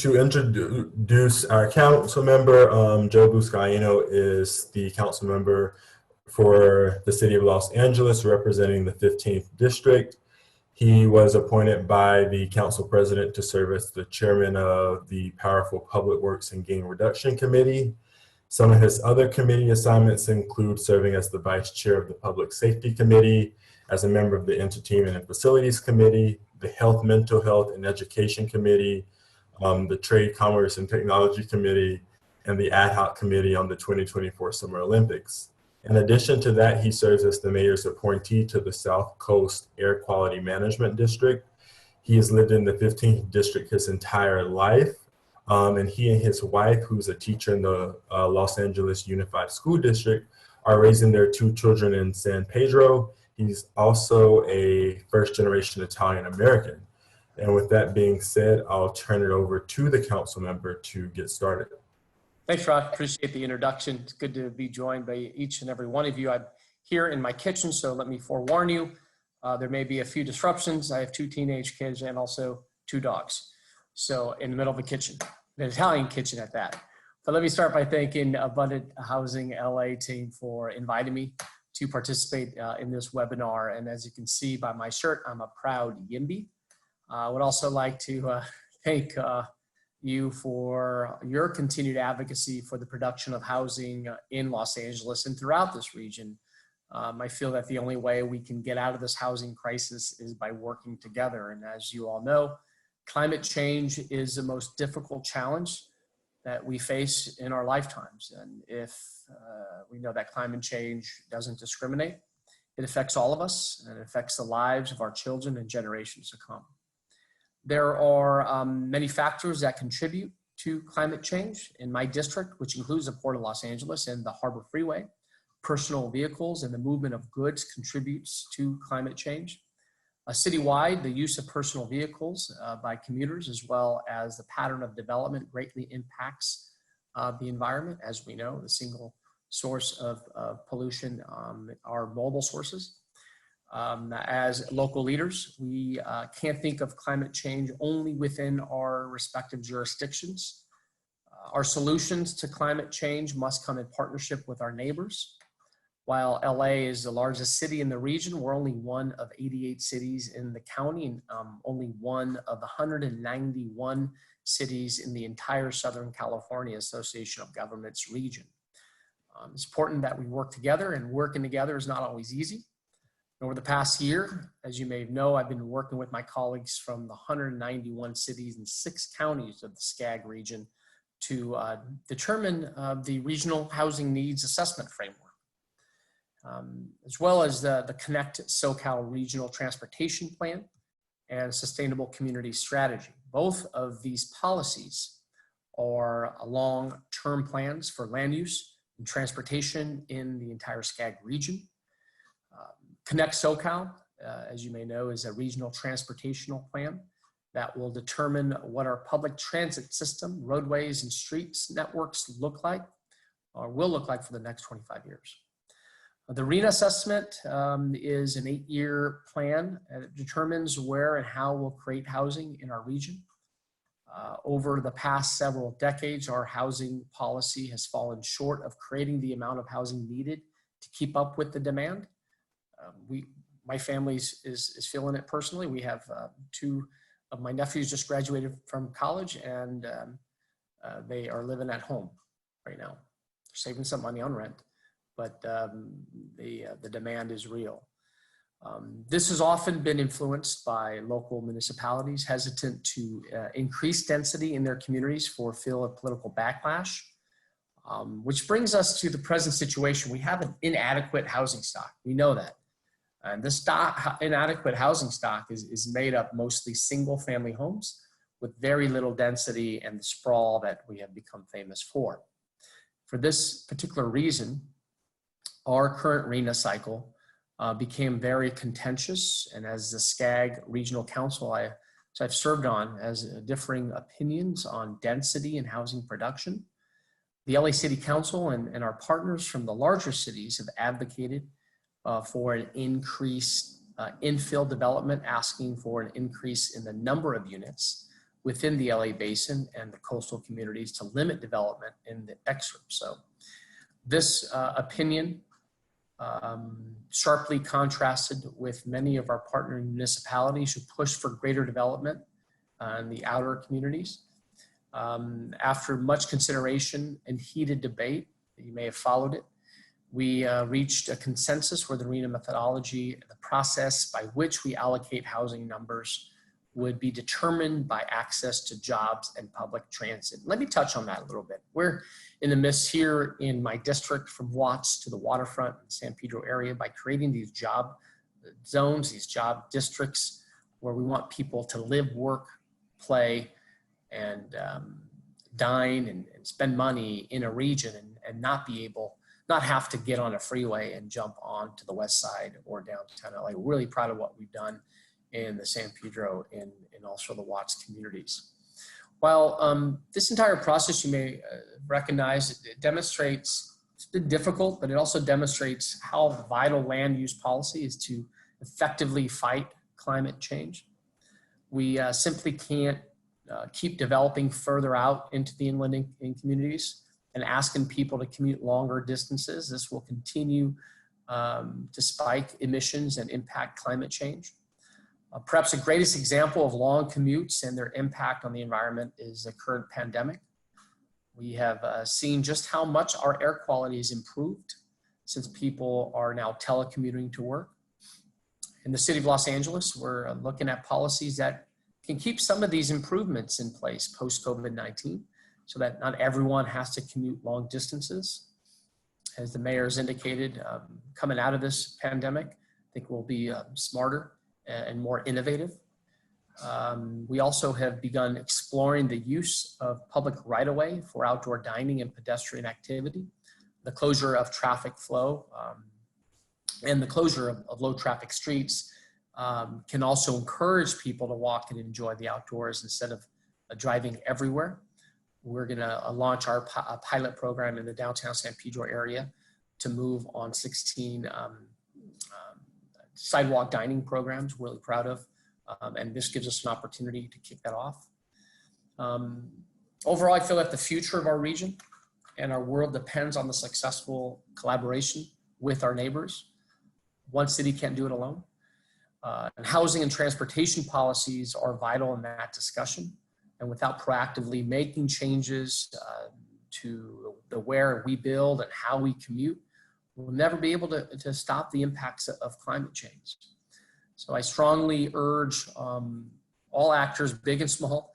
to introduce our council member, Joe Buscaino is the council member for the city of Los Angeles, representing the 15th district. He was appointed by the council president to serve as the chairman of the powerful Public Works and Gain Reduction Committee. Some of his other committee assignments include serving as the vice chair of the Public Safety Committee, as a member of the Entertainment and Facilities Committee, the Health, Mental Health, and Education Committee, the Trade, Commerce, and Technology Committee, and the Ad Hoc Committee on the 2024 Summer Olympics. In addition to that, he serves as the mayor's appointee to the South Coast Air Quality Management District. He has lived in the 15th district his entire life, and he and his wife, who's a teacher in the Los Angeles Unified School District, are raising their 2 children in San Pedro. He's also a first-generation Italian-American. And with that being said, I'll turn it over to the council member to get started. Thanks, Rod. Appreciate the introduction. It's good to be joined by each and every one of you. I'm here in my kitchen, so let me forewarn you, there may be a few disruptions. I have 2 teenage kids and also 2 dogs. So in the middle of the kitchen, an Italian kitchen at that. But let me start by thanking Abundant Housing LA team for inviting me to participate in this webinar. And as you can see by my shirt, I'm a proud YIMBY. I would also like to thank you for your continued advocacy for the production of housing in Los Angeles and throughout this region. I feel that the only way we can get out of this housing crisis is by working together. And as you all know, climate change is the most difficult challenge that we face in our lifetimes. And if we know that climate change doesn't discriminate, it affects all of us, and it affects the lives of our children and generations to come. There are many factors that contribute to climate change. In my district, which includes the Port of Los Angeles and the Harbor Freeway, personal vehicles and the movement of goods contributes to climate change. Citywide, the use of personal vehicles by commuters, as well as the pattern of development, greatly impacts the environment. As we know, the single source of pollution are mobile sources. As local leaders, we can't think of climate change only within our respective jurisdictions. Our solutions to climate change must come in partnership with our neighbors. While LA is the largest city in the region, we're only one of 88 cities in the county, and only one of the 191 cities in the entire Southern California Association of Governments region. It's important that we work together, and working together is not always easy. Over the past year, as you may know, I've been working with my colleagues from the 191 cities and 6 counties of the SCAG region to determine the regional housing needs assessment framework, as well as the Connect SoCal Regional Transportation Plan and Sustainable Community Strategy. Both of these policies are long-term plans for land use and transportation in the entire SCAG region. Connect SoCal, as you may know, is a regional transportational plan that will determine what our public transit system, roadways, and streets networks look like, or will look like for the next 25 years. The RENA assessment is an 8-year plan that determines where and how we'll create housing in our region. Over the past several decades, our housing policy has fallen short of creating the amount of housing needed to keep up with the demand. My family is feeling it personally. We have 2 of my nephews just graduated from college, and they are living at home right now. They're saving some money on rent, but the demand is real. This has often been influenced by local municipalities hesitant to increase density in their communities for fear of political backlash, which brings us to the present situation. We have an inadequate housing stock. We know that. And this inadequate housing stock is made up mostly single family homes with very little density and the sprawl that we have become famous for. For this particular reason, our current RENA cycle became very contentious, and as the SCAG Regional Council I've served on, has differing opinions on density and housing production. The LA City Council and our partners from the larger cities have advocated for an increased infill development, asking for an increase in the number of units. within the LA Basin and the coastal communities to limit development in the excerpt. So this opinion sharply contrasted with many of our partner municipalities who push for greater development in the outer communities. After much consideration and heated debate, you may have followed it, we reached a consensus where the RENA methodology, the process by which we allocate housing numbers, would be determined by access to jobs and public transit. Let me touch on that a little bit. We're in the midst here in my district from Watts to the waterfront in the San Pedro area by creating these job zones, these job districts where we want people to live, work, play, and dine and spend money in a region and not have to get on a freeway and jump on to the west side or downtown LA. We're really proud of what we've done in the San Pedro and also the Watts communities. While this entire process, you may recognize, it demonstrates, it's been difficult, but it also demonstrates how vital land use policy is to effectively fight climate change. We simply can't keep developing further out into the inland communities and asking people to commute longer distances. This will continue to spike emissions and impact climate change. Perhaps the greatest example of long commutes and their impact on the environment is the current pandemic. We have seen just how much our air quality has improved since people are now telecommuting to work. In the city of Los Angeles, we're looking at policies that can keep some of these improvements in place post-COVID-19 so that not everyone has to commute long distances. As the mayor has indicated, coming out of this pandemic, I think we'll be smarter and more innovative. We also have begun exploring the use of public right-of-way for outdoor dining and pedestrian activity, the closure of traffic flow, and the closure of low traffic streets can also encourage people to walk and enjoy the outdoors instead of driving everywhere. We're gonna launch our pilot program in the downtown San Pedro area to move on 16 sidewalk dining programs, we're really proud of. And this gives us an opportunity to kick that off. Overall, I feel that the future of our region and our world depends on the successful collaboration with our neighbors. One city can't do it alone. And housing and transportation policies are vital in that discussion. And without proactively making changes to the where we build and how we commute, we'll never be able to stop the impacts of climate change. So I strongly urge all actors, big and small,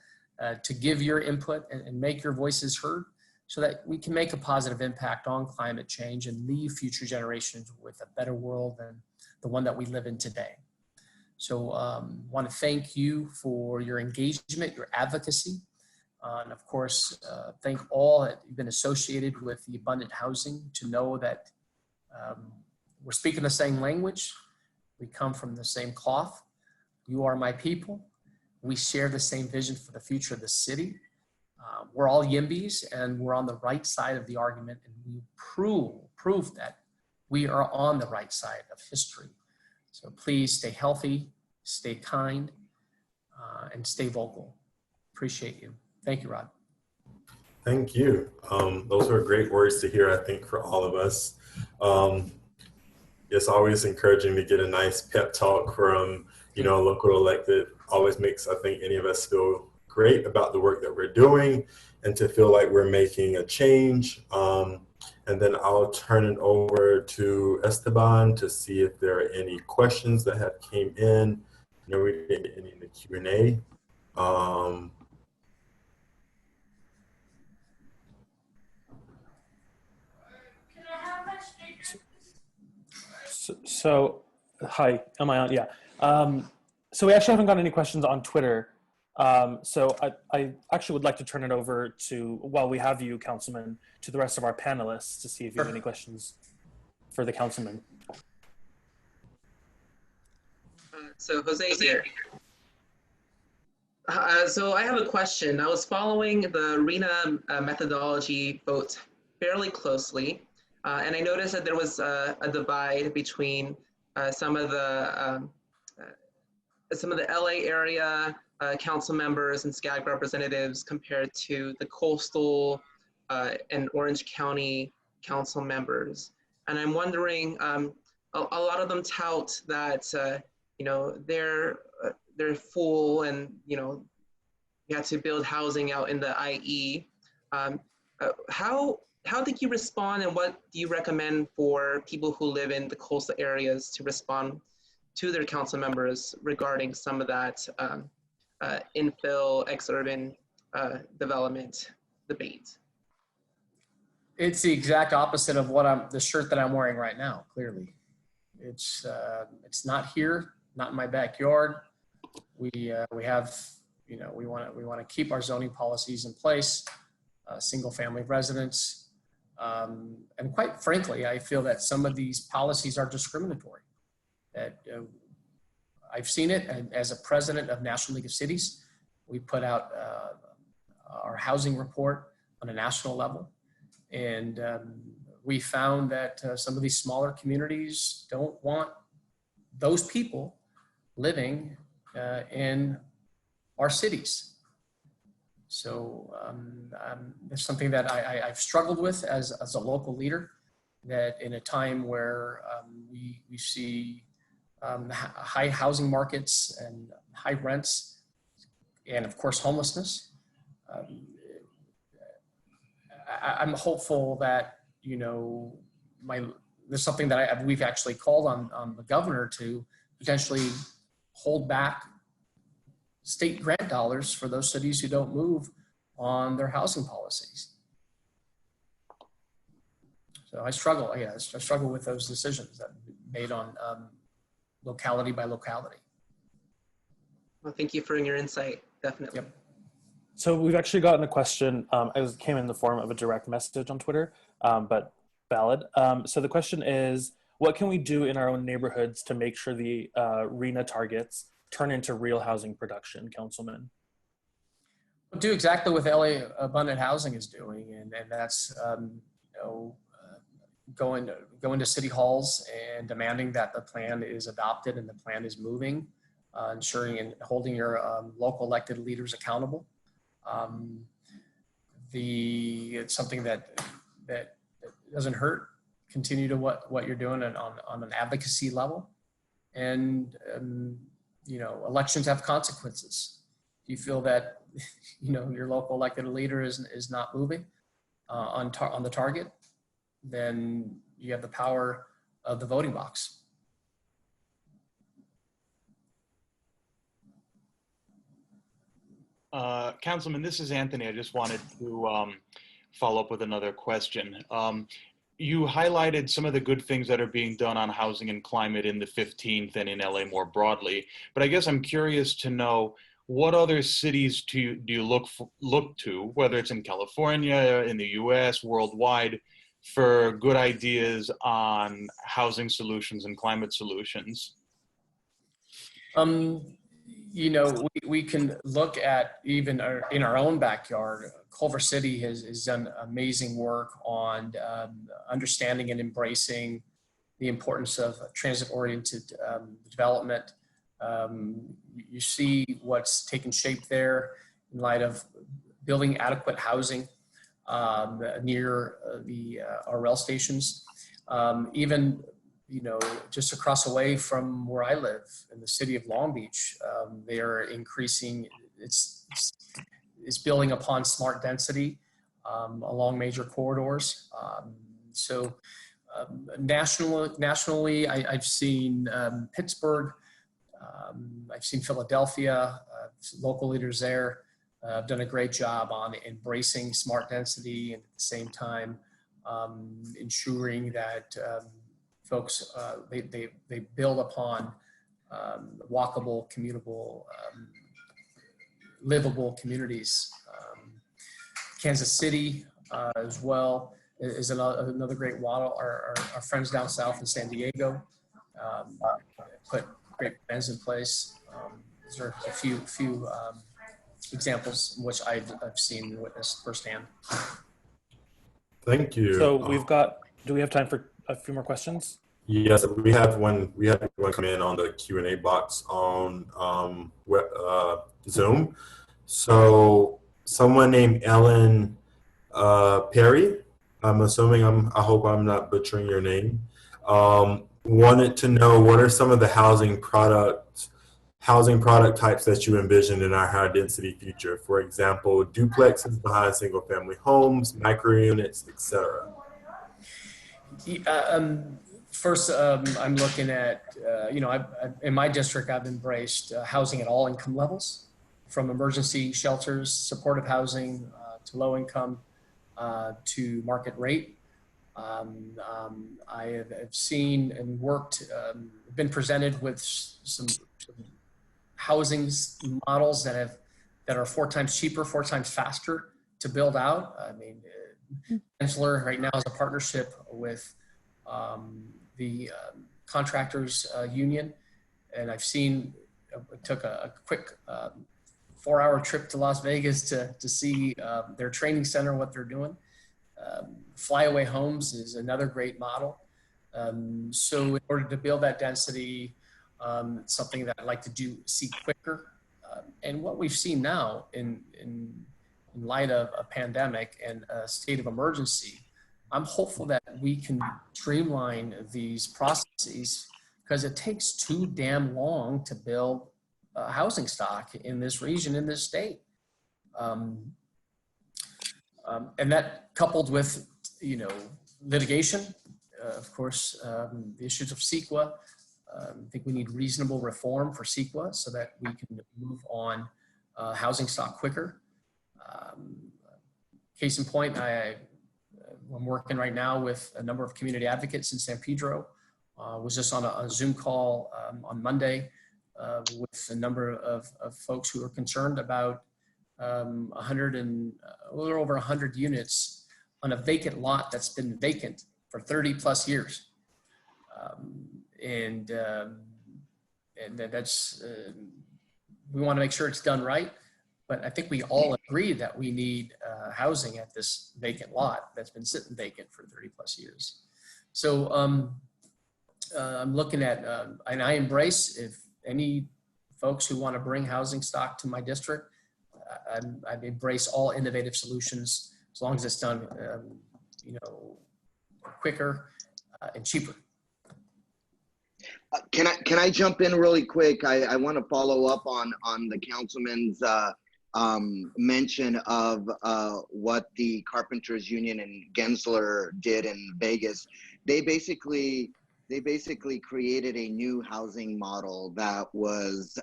to give your input and make your voices heard so that we can make a positive impact on climate change and leave future generations with a better world than the one that we live in today. So I want to thank you for your engagement, your advocacy, and of course, thank all that you've been associated with the abundant housing to know that we're speaking the same language. We come from the same cloth. You are my people. We share the same vision for the future of the city. We're all YIMBYs and we're on the right side of the argument, and we prove that we are on the right side of history. So please stay healthy, stay kind, and stay vocal. Appreciate you. Thank you, Rod. Thank you. Those were great words to hear, I think, for all of us. It's always encouraging to get a nice pep talk from, a local elected. Always makes, I think, any of us feel great about the work that we're doing and to feel like we're making a change. And then I'll turn it over to Esteban to see if there are any questions that have came in. We didn't get any in the Q&A. So, hi, am I on? Yeah. So we actually haven't got any questions on Twitter. So I actually would like to turn it over to, while we have you, Councilman, to the rest of our panelists to see if you have any questions for the councilman. So Jose here. So I have a question. I was following the RENA methodology vote fairly closely. And I noticed that there was a divide between some of the LA area council members and SCAG representatives compared to the coastal and Orange County council members. And I'm wondering, a lot of them tout that they're full, and you have to build housing out in the IE. How did you respond, and what do you recommend for people who live in the coastal areas to respond to their council members regarding some of that infill, ex-urban development debate? It's the exact opposite of the shirt that I'm wearing right now. Clearly, it's not here, not in my backyard. We have, we want to keep our zoning policies in place, single family residence. And quite frankly, I feel that some of these policies are discriminatory. That I've seen it, and as a president of National League of Cities, we put out our housing report on a national level, and we found that some of these smaller communities don't want those people living in our cities. So it's something that I've struggled with as a local leader, that in a time where we see high housing markets and high rents, and of course homelessness, I'm hopeful that, there's something that we've actually called on the governor to potentially hold back state grant dollars for those cities who don't move on their housing policies. So I struggle with those decisions that are made on locality by locality. Well, thank you for your insight, definitely. Yep. So we've actually gotten a question. It came in the form of a direct message on Twitter, but valid. So the question is, what can we do in our own neighborhoods to make sure the RHNA targets turn into real housing production, Councilman? We'll do exactly what LA Abundant Housing is doing, and that's going to city halls and demanding that the plan is adopted and the plan is moving, ensuring and holding your local elected leaders accountable. It's something that doesn't hurt. Continue to what you're doing on an advocacy level, and elections have consequences. If you feel that your local elected leader is not moving on the target, then you have the power of the voting box. Councilman, this is Anthony. I just wanted to follow up with another question. You highlighted some of the good things that are being done on housing and climate in the 15th and in LA more broadly, but I guess I'm curious to know, what other cities do you look to, whether it's in California, in the US, worldwide, for good ideas on housing solutions and climate solutions? We can look at even in our own backyard. Culver City has done amazing work on understanding and embracing the importance of transit-oriented development. You see what's taken shape there in light of building adequate housing near our rail stations. Even just across the way from where I live in the city of Long Beach, they are increasing, it's building upon smart density along major corridors. Nationally, I've seen Pittsburgh, I've seen Philadelphia, local leaders there have done a great job on embracing smart density, and at the same time ensuring that folks, they build upon walkable, commutable, livable communities. Kansas City as well is another great model. Our friends down south in San Diego put great plans in place. These are a few examples in which I've seen and witnessed firsthand. Thank you. So do we have time for a few more questions? Yes, we have one come in on the Q&A box on Zoom. So someone named Ellen Perry, I'm assuming I hope I'm not butchering your name, wanted to know what are some of the housing product types that you envision in our high density future. For example, duplexes behind single family homes, micro units, etc. First, I'm looking at, in my district, I've embraced housing at all income levels, from emergency shelters, supportive housing, to low income, to market rate. I have seen and worked, been presented with some housing models that are 4 times cheaper, 4 times faster to build out. I mean, Chancellor right now is a partnership with the contractors union, and I've seen, took a quick 4-hour trip to Las Vegas to see their training center, what they're doing. Flyaway homes is another great model. So in order to build that density, it's something that I'd like to see quicker. And what we've seen now in light of a pandemic and a state of emergency, I'm hopeful that we can streamline these processes, because it takes too damn long to build housing stock in this region, in this state. And that coupled with, litigation, of course, the issues of CEQA. I think we need reasonable reform for CEQA so that we can move on housing stock quicker. Case in point, I'm working right now with a number of community advocates in San Pedro. Was just on a Zoom call on Monday with a number of folks who are concerned about a little over 100 units on a vacant lot that's been vacant for 30 plus years. And that's, we want to make sure it's done right. But I think we all agree that we need housing at this vacant lot that's been sitting vacant for 30 plus years. So I'm looking at, and I embrace, if any folks who want to bring housing stock to my district, I'd embrace all innovative solutions as long as it's done, quicker and cheaper. Can I jump in really quick? I want to follow up on the councilman's mention of what the Carpenters Union and Gensler did in Vegas. They basically created a new housing model that was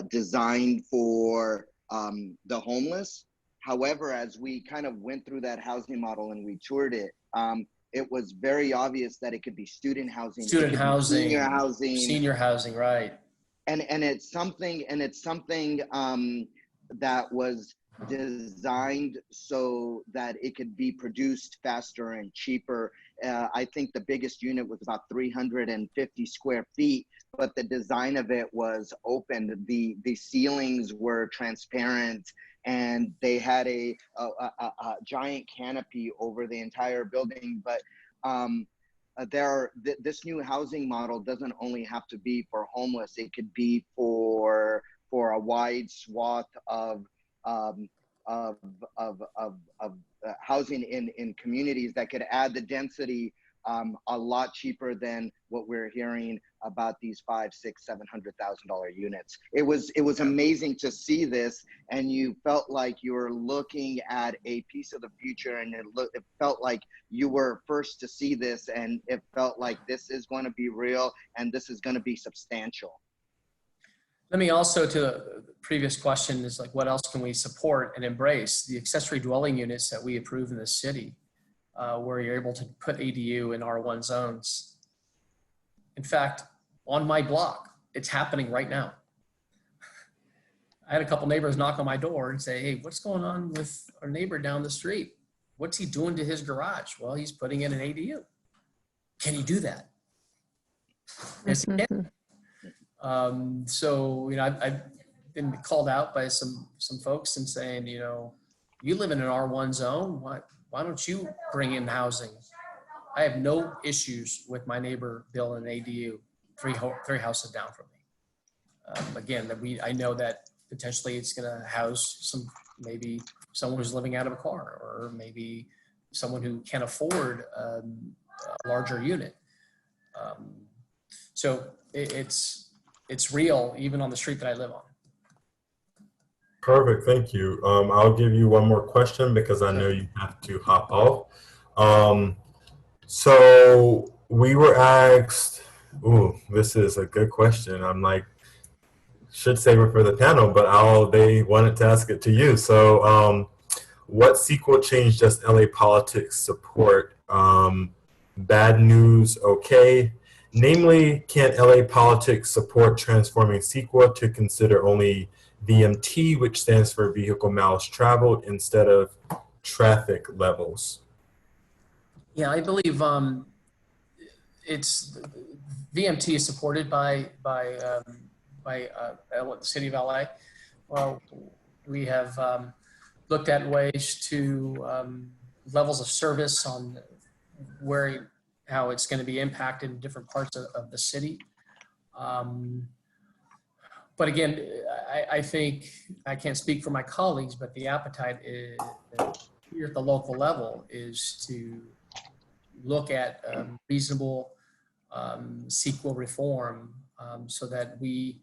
designed for the homeless. However, as we kind of went through that housing model and we toured it, it was very obvious that it could be student housing, senior housing, right? And it's something that was designed so that it could be produced faster and cheaper. I think the biggest unit was about 350 square feet, but the design of it was open. The ceilings were transparent, and they had a giant canopy over the entire building. But this new housing model doesn't only have to be for homeless. It could be for a wide swath of housing in communities that could add the density a lot cheaper than what we're hearing about these $500,000, $600,000, $700,000 units. It was amazing to see this, and you felt like you were looking at a piece of the future, and it felt like you were first to see this, and it felt like this is going to be real and this is going to be substantial. Let me also, to the previous question, is like, what else can we support and embrace? The accessory dwelling units that we approve in the city, where you're able to put ADU in R1 zones. In fact, on my block, it's happening right now. I had a couple neighbors knock on my door and say, hey, what's going on with our neighbor down the street? What's he doing to his garage? Well, he's putting in an ADU. Can you do that? Yes, he can. So, I've been called out by some folks and saying, you live in an R1 zone. Why don't you bring in housing? I have no issues with my neighbor building an ADU three houses down from me. Again, I know that potentially it's going to house maybe someone who's living out of a car, or maybe someone who can't afford a larger unit. So it's real even on the street that I live on. Perfect, thank you. I'll give you one more question because I know you have to hop off. So we were asked, ooh, this is a good question. I'm like, should save it for the panel, but they wanted to ask it to you. So what sequel change does LA politics support? Bad news, okay. Namely, can LA politics support transforming CEQA to consider only VMT, which stands for vehicle miles traveled, instead of traffic levels? Yeah, I believe it's VMT is supported by the city of LA. Well, we have looked at ways to levels of service on how it's going to be impacted in different parts of the city. But again, I think, I can't speak for my colleagues, but the appetite is, here at the local level, is to look at reasonable CEQA reform so that we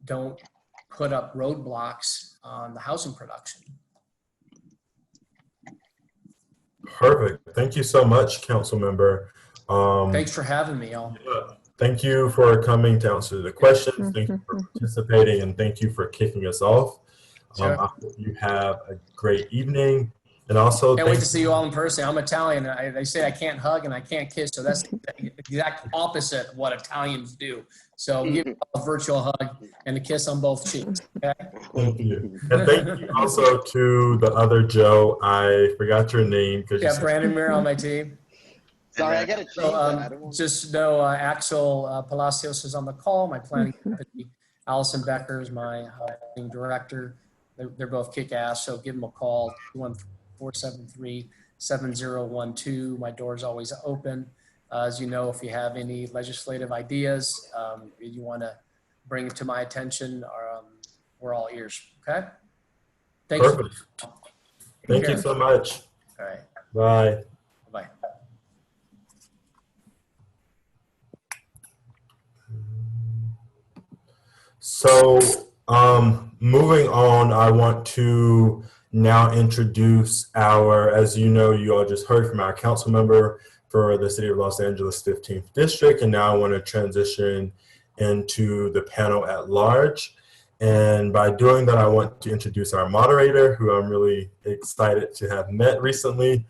don't put up roadblocks on the housing production. Perfect. Thank you so much, Council Member. Thanks for having me, y'all. Thank you for coming to answer the questions. Thank you for participating, and thank you for kicking us off. Sure. I hope you have a great evening. And also, Can't wait to see you all in person. I'm Italian. They say I can't hug and I can't kiss, so that's the exact opposite of what Italians do. So give me a virtual hug and a kiss on both cheeks. Okay? Thank you. And thank you also to the other Joe. I forgot your name. Yeah, Brandon Muir on my team. Sorry, I got to change that. I don't want Just know Axel Palacios is on the call. My planning deputy, Allison Becker is my planning director. They're both kick-ass, so give them a call, 214-737-7012. My door is always open. As you know, if you have any legislative ideas, you want to bring it to my attention, we're all ears, okay? Thanks. Perfect. Thank you so much. All right. Bye. Bye. So moving on, I want to now introduce as you know, you all just heard from our council member for the City of Los Angeles 15th District, and now I want to transition into the panel at large. And by doing that, I want to introduce our moderator, who I'm really excited to have met recently.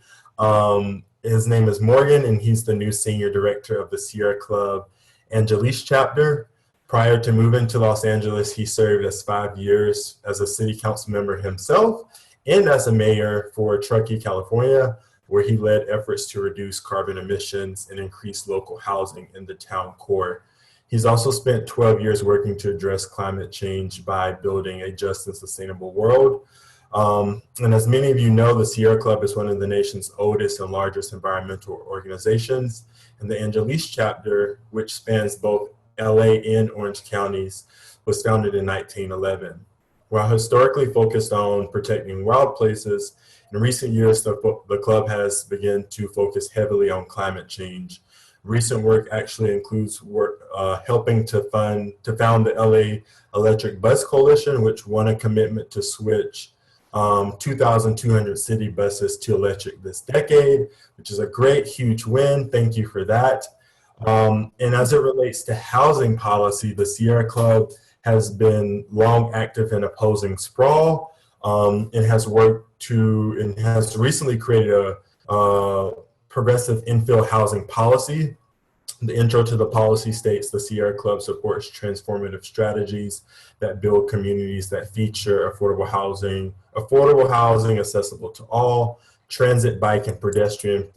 His name is Morgan, and he's the new Senior Director of the Sierra Club Angeles chapter. Prior to moving to Los Angeles, he served as 5 years as a city council member himself and as a mayor for Truckee, California, where he led efforts to reduce carbon emissions and increase local housing in the town core. He's also spent 12 years working to address climate change by building a just and sustainable world. And as many of you know, the Sierra Club is one of the nation's oldest and largest environmental organizations. And the Angeles chapter, which spans both LA and Orange counties, was founded in 1911. While historically focused on protecting wild places, in recent years, the club has begun to focus heavily on climate change. Recent work actually includes work helping to found the LA Electric Bus Coalition, which won a commitment to switch 2,200 city buses to electric this decade, which is a great, huge win. Thank you for that. And as it relates to housing policy, the Sierra Club has been long active in opposing sprawl and has recently created a progressive infill housing policy. The intro to the policy states the Sierra Club supports transformative strategies that build communities that feature affordable housing accessible to all, transit, bike, and pedestrian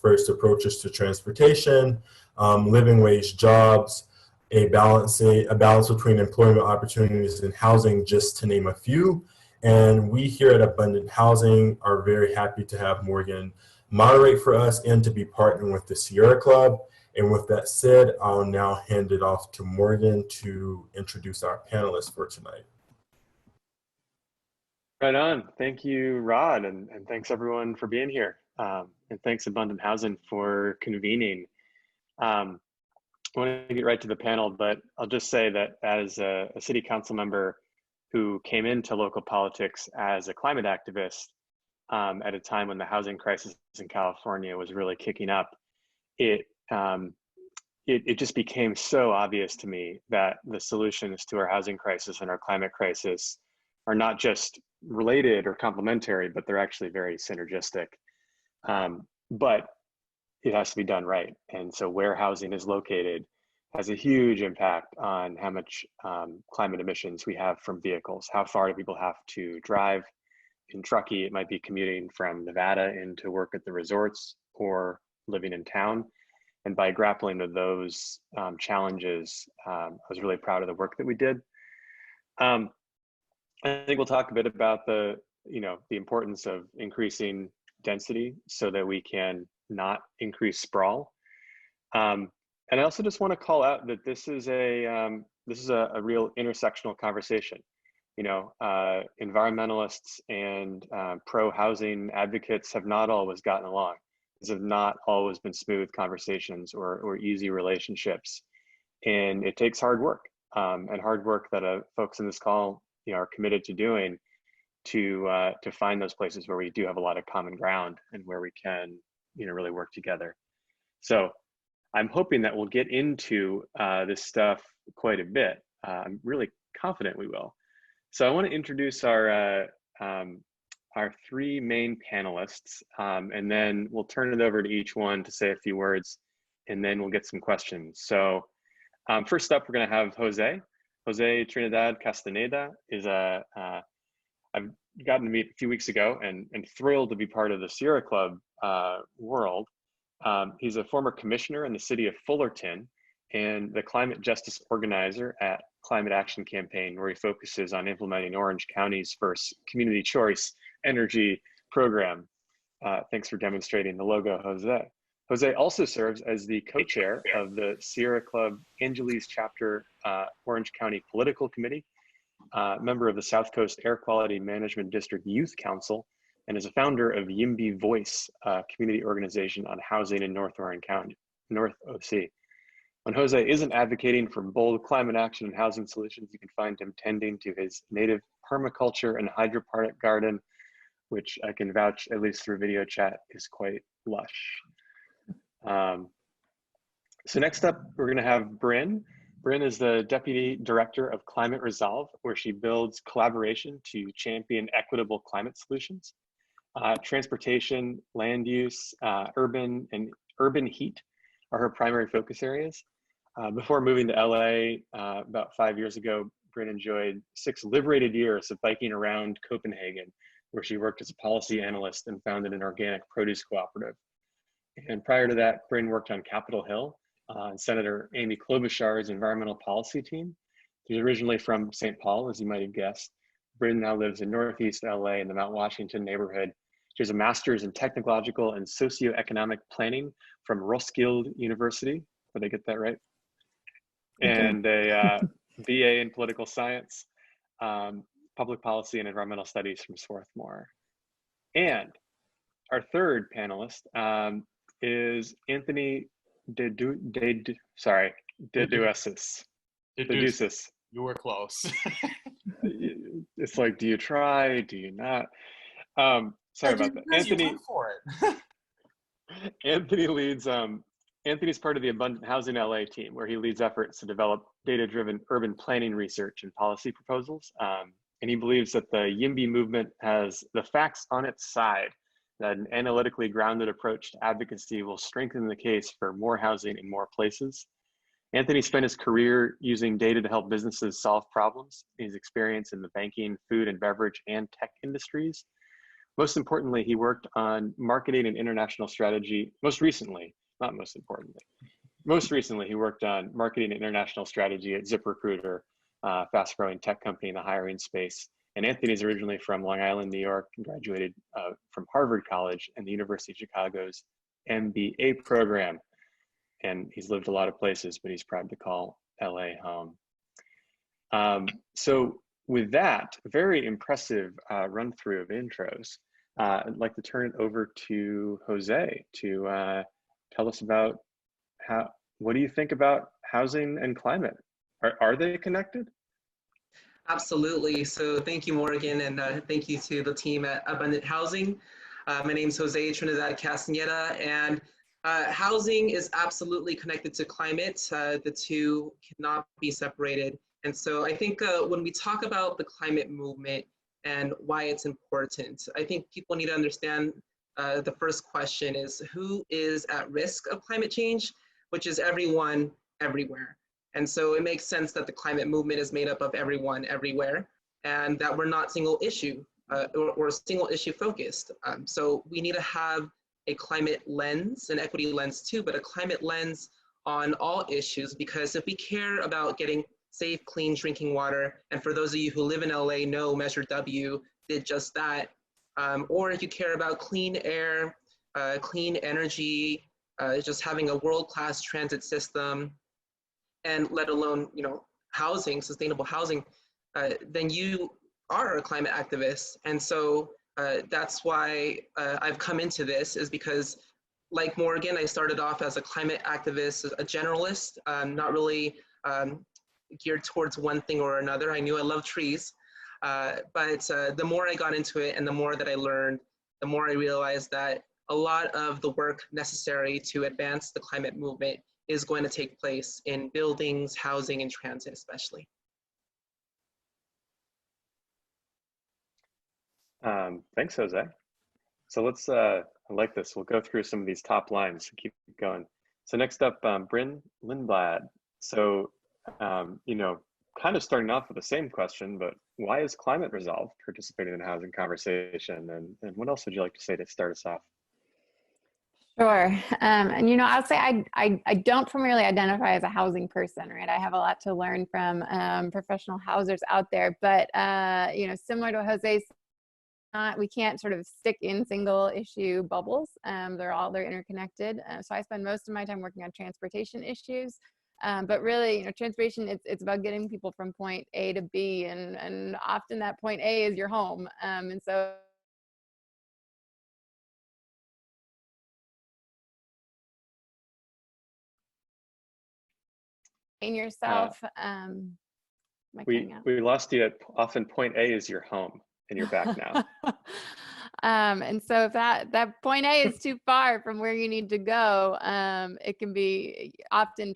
first approaches to transportation, living wage jobs, a balance between employment opportunities and housing, just to name a few. And we here at Abundant Housing are very happy to have Morgan moderate for us and to be partnering with the Sierra Club. And with that said, I'll now hand it off to Morgan to introduce our panelists for tonight. Right on. Thank you, Rod, and thanks everyone for being here. And thanks Abundant Housing for convening. I want to get right to the panel, but I'll just say that as a city council member who came into local politics as a climate activist at a time when the housing crisis in California was really kicking up, it just became so obvious to me that the solutions to our housing crisis and our climate crisis are not just related or complementary, but they're actually very synergistic. But it has to be done right. And so where housing is located has a huge impact on how much climate emissions we have from vehicles. How far do people have to drive? In Truckee, it might be commuting from Nevada into work at the resorts or living in town. And by grappling with those challenges, I was really proud of the work that we did. I think we'll talk a bit about the importance of increasing density so that we can not increase sprawl. And I also just want to call out that this is a real intersectional conversation. Environmentalists and pro-housing advocates have not always gotten along. These have not always been smooth conversations or easy relationships. And it takes hard work, and hard work that folks in this call are committed to doing to find those places where we do have a lot of common ground and where we can really work together. So I'm hoping that we'll get into this stuff quite a bit. I'm really confident we will. So I want to introduce our three main panelists, and then we'll turn it over to each one to say a few words, and then we'll get some questions. So first up, we're going to have Jose Trinidad Castaneda. I've gotten to meet a few weeks ago and thrilled to be part of the Sierra Club world. He's a former commissioner in the city of Fullerton and the climate justice organizer at Climate Action Campaign, where he focuses on implementing Orange County's first community choice energy program. Thanks for demonstrating the logo, Jose. Jose also serves as the co-chair of the Sierra Club Angeles Chapter Orange County Political Committee, member of the South Coast Air Quality Management District Youth Council, and is a founder of YIMBY Voice, a community organization on housing in North Orange County, North OC. When Jose isn't advocating for bold climate action and housing solutions, you can find him tending to his native permaculture and hydroponic garden, which I can vouch, at least through video chat, is quite lush. So next up, we're going to have Bryn. Bryn is the Deputy Director of Climate Resolve, where she builds collaboration to champion equitable climate solutions. Transportation, land use, urban heat are her primary focus areas. Before moving to LA about 5 years ago, Bryn enjoyed 6 liberated years of biking around Copenhagen, where she worked as a policy analyst and founded an organic produce cooperative. And prior to that, Bryn worked on Capitol Hill on Senator Amy Klobuchar's environmental policy team. She's originally from St. Paul, as you might have guessed. Bryn now lives in Northeast LA in the Mount Washington neighborhood. She has a master's in technological and socioeconomic planning from Roskilde University. Did I get that right? And a BA in political science, public policy and environmental studies from Swarthmore. And our third panelist is Anthony Deduces. You were close. It's like, do you try? Do you not? Sorry about that. Anthony, for it. Anthony leads. Anthony's part of the Abundant Housing LA team, where he leads efforts to develop data-driven urban planning research and policy proposals. And he believes that the YIMBY movement has the facts on its side, that an analytically grounded approach to advocacy will strengthen the case for more housing in more places. Anthony spent his career using data to help businesses solve problems. His experience in the banking, food and beverage, and tech industries. Most importantly, he worked on marketing and international strategy. Most recently, he worked on marketing and international strategy at ZipRecruiter, fast-growing tech company in the hiring space. And Anthony is originally from Long Island, New York, and graduated from Harvard College and the University of Chicago's MBA program. And he's lived a lot of places, but he's proud to call LA home. So with that very impressive run through of intros, I'd like to turn it over to Jose to tell us about what do you think about housing and climate? Are they connected? Absolutely. So thank you, Morgan, and thank you to the team at Abundant Housing. My name is Jose Trinidad Castaneda, and housing is absolutely connected to climate. The two cannot be separated. And so I think when we talk about the climate movement and why it's important, I think people need to understand the first question is who is at risk of climate change, which is everyone, everywhere. And so it makes sense that the climate movement is made up of everyone, everywhere, and that we're not single issue or single issue focused. So we need to have a climate lens, an equity lens too, but a climate lens on all issues, because if we care about getting safe, clean drinking water, and for those of you who live in LA know Measure W did just that, or if you care about clean air, clean energy, just having a world-class transit system, and let alone, you know, housing, sustainable housing, then you are a climate activist. And so that's why I've come into this, is because like Morgan, I started off as a climate activist, a generalist, not really geared towards one thing or another. I knew I loved trees, but the more I got into it and the more that I learned, the more I realized that a lot of the work necessary to advance the climate movement is going to take place in buildings, housing, and transit especially. Thanks, Jose. So let's, I like this. We'll go through some of these top lines. Keep going. So next up, Bryn Lindblad. So, you know, kind of starting off with the same question, but why is Climate Resolve participating in the housing conversation? And what else would you like to say to start us off? Sure. And, you know, I'll say I don't primarily identify as a housing person, right? I have a lot to learn from professional housers out there. But, you know, similar to Jose's, we can't sort of stick in single issue bubbles. They're interconnected. So I spend most of my time working on transportation issues. But really, you know, transportation, it's about getting people from point A to B. And often that point A is your home. And so in yourself. We lost you at often point A is your home, and you're back now. And so if that point A is too far from where you need to go, it can be often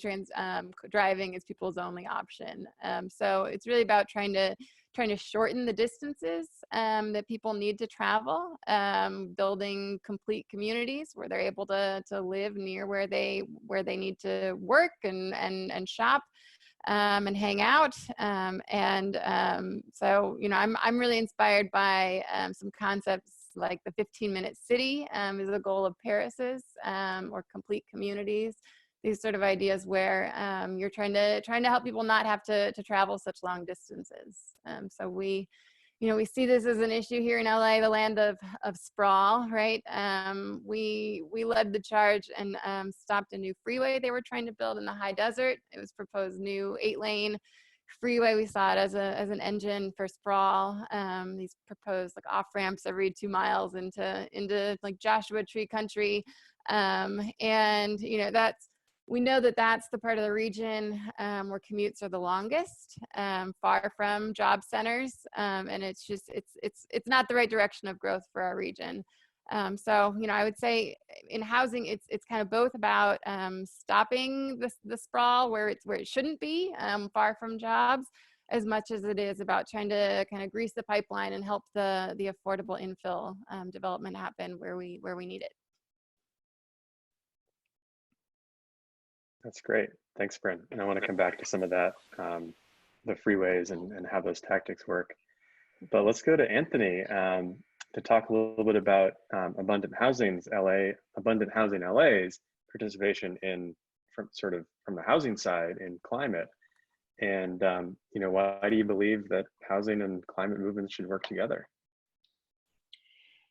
driving is people's only option. So it's really about trying to shorten the distances that people need to travel, building complete communities where they're able to live near where they need to work and shop. And hang out. So, you know, I'm really inspired by some concepts like the 15-minute city is the goal of Paris's, or complete communities. These sort of ideas where you're trying to help people not have to travel such long distances. So we see this as an issue here in LA, the land of sprawl, right? We led the charge and stopped a new freeway they were trying to build in the high desert. It was proposed new 8-lane freeway. We saw it as an engine for sprawl. These proposed like off ramps every 2 miles into like Joshua Tree country, and you know we know that that's the part of the region where commutes are the longest, far from job centers, and it's not the right direction of growth for our region. So, you know, I would say in housing, it's kind of both about stopping the sprawl where it shouldn't be, far from jobs, as much as it is about trying to kind of grease the pipeline and help the affordable infill development happen where we need it. That's great. Thanks, Bryn. And I want to come back to some of that, the freeways and how those tactics work. But let's go to Anthony to talk a little bit about Abundant Housing LA's participation from the housing side in climate. And, you know, why do you believe that housing and climate movements should work together?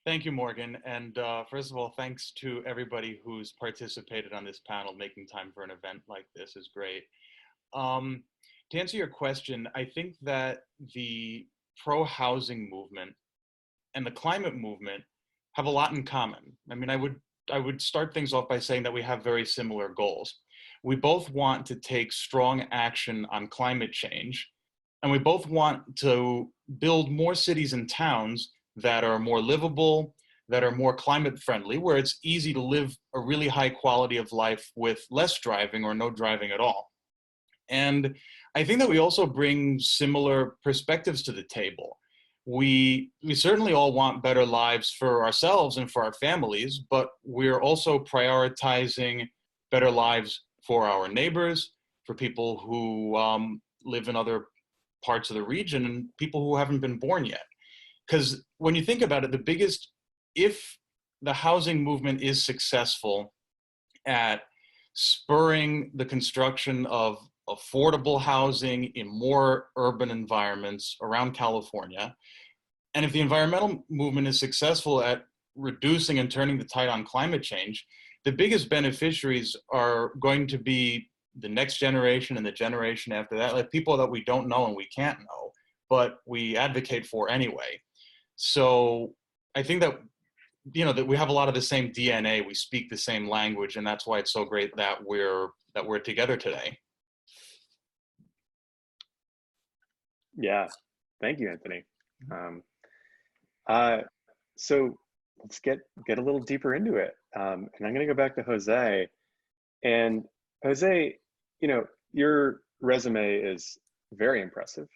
Thank you, Morgan. And first of all, thanks to everybody who's participated on this panel. Making time for an event like this is great. To answer your question, I think that the pro-housing movement and the climate movement have a lot in common. I mean, I would start things off by saying that we have very similar goals. We both want to take strong action on climate change, and we both want to build more cities and towns that are more livable, that are more climate friendly, where it's easy to live a really high quality of life with less driving or no driving at all. And I think that we also bring similar perspectives to the table. We certainly all want better lives for ourselves and for our families, but we're also prioritizing better lives for our neighbors, for people who live in other parts of the region, and people who haven't been born yet. Because when you think about it, if the housing movement is successful at spurring the construction of affordable housing in more urban environments around California, and if the environmental movement is successful at reducing and turning the tide on climate change, the biggest beneficiaries are going to be the next generation and the generation after that, like people that we don't know and we can't know, but we advocate for anyway. So I think that, you know, that we have a lot of the same DNA, we speak the same language, and that's why it's so great that we're together today. Yeah, thank you, Anthony. So let's get a little deeper into it. And I'm going to go back to Jose. And Jose, you know, your resume is very impressive.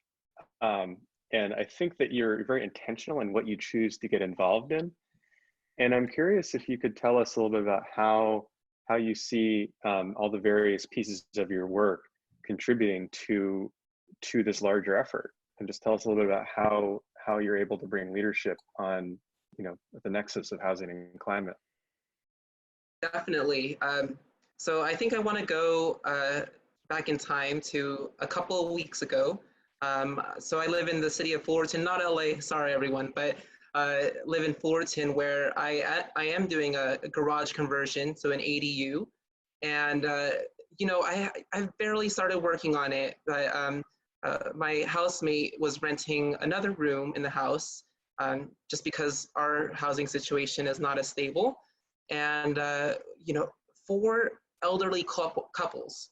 And I think that you're very intentional in what you choose to get involved in. And I'm curious if you could tell us a little bit about how you see all the various pieces of your work contributing to this larger effort, and just tell us a little bit about how you're able to bring leadership on, you know, the nexus of housing and climate. Definitely. So I think I want to go back in time to a couple of weeks ago. So I live in the city of Fullerton, not LA, sorry everyone, but live in Fullerton, where I am doing a garage conversion, so an ADU. And, you know, I've barely started working on it, but my housemate was renting another room in the house just because our housing situation is not as stable. And, you know, 4 elderly couples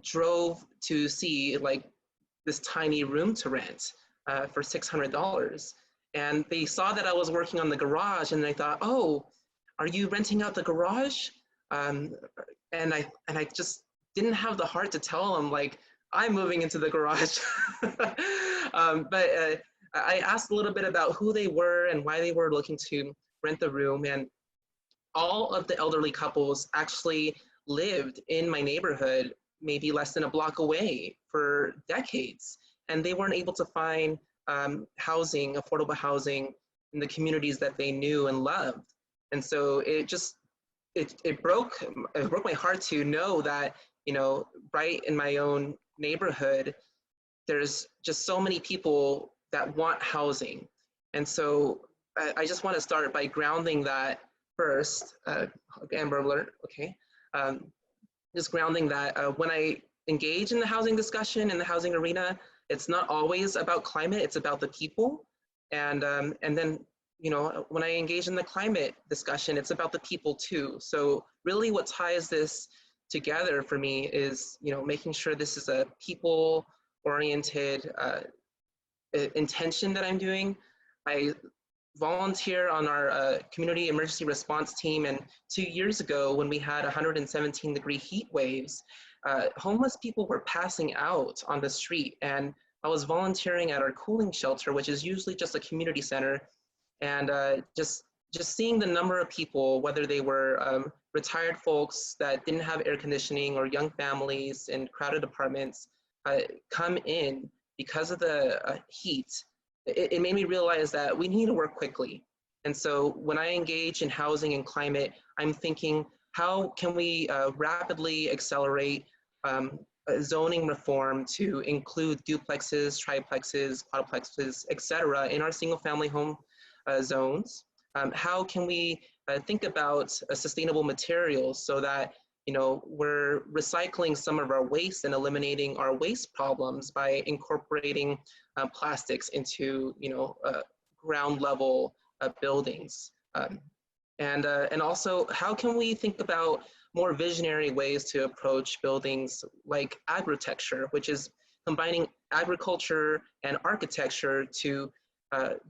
drove to see like this tiny room to rent for $600. And they saw that I was working on the garage, and they thought, oh, are you renting out the garage? And I just didn't have the heart to tell them, like, I'm moving into the garage. But I asked a little bit about who they were and why they were looking to rent the room. And all of the elderly couples actually lived in my neighborhood, maybe less than a block away, for decades. And they weren't able to find housing, affordable housing, in the communities that they knew and loved. And so it broke my heart to know that, you know, right in my own neighborhood, there's just so many people that want housing. And so I just want to start by grounding that first. Amber alert, okay. Just grounding that when I engage in the housing discussion, in the housing arena, it's not always about climate, it's about the people. And then, you know, when I engage in the climate discussion, it's about the people too. So really what ties this together for me is, you know, making sure this is a people-oriented intention that I'm doing. I volunteer on our community emergency response team, and 2 years ago when we had 117-degree heat waves, homeless people were passing out on the street, and I was volunteering at our cooling shelter, which is usually just a community center, and just seeing the number of people, whether they were retired folks that didn't have air conditioning or young families in crowded apartments come in because of the heat, it made me realize that we need to work quickly. And so when I engage in housing and climate, I'm thinking, how can we rapidly accelerate zoning reform to include duplexes, triplexes, quadplexes, et cetera, in our single family home zones? How can we think about sustainable materials so that, we're recycling some of our waste and eliminating our waste problems by incorporating plastics into, ground level buildings. And also, how can we think about more visionary ways to approach buildings like agritecture, which is combining agriculture and architecture to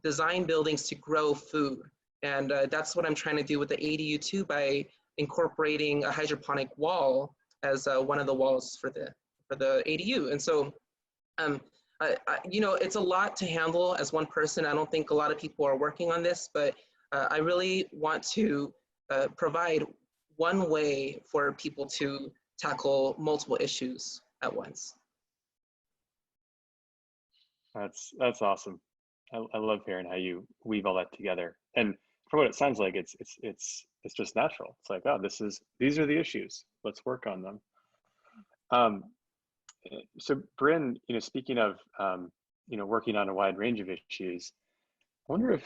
design buildings to grow food. And that's what I'm trying to do with the ADU too, by incorporating a hydroponic wall as one of the walls for the ADU. And so, it's a lot to handle as one person. I don't think a lot of people are working on this, but I really want to provide one way for people to tackle multiple issues at once. That's awesome. I love hearing how you weave all that together. And from what it sounds like, it's just natural. It's like, oh, these are the issues. Let's work on them. So Bryn, speaking of working on a wide range of issues, I wonder if,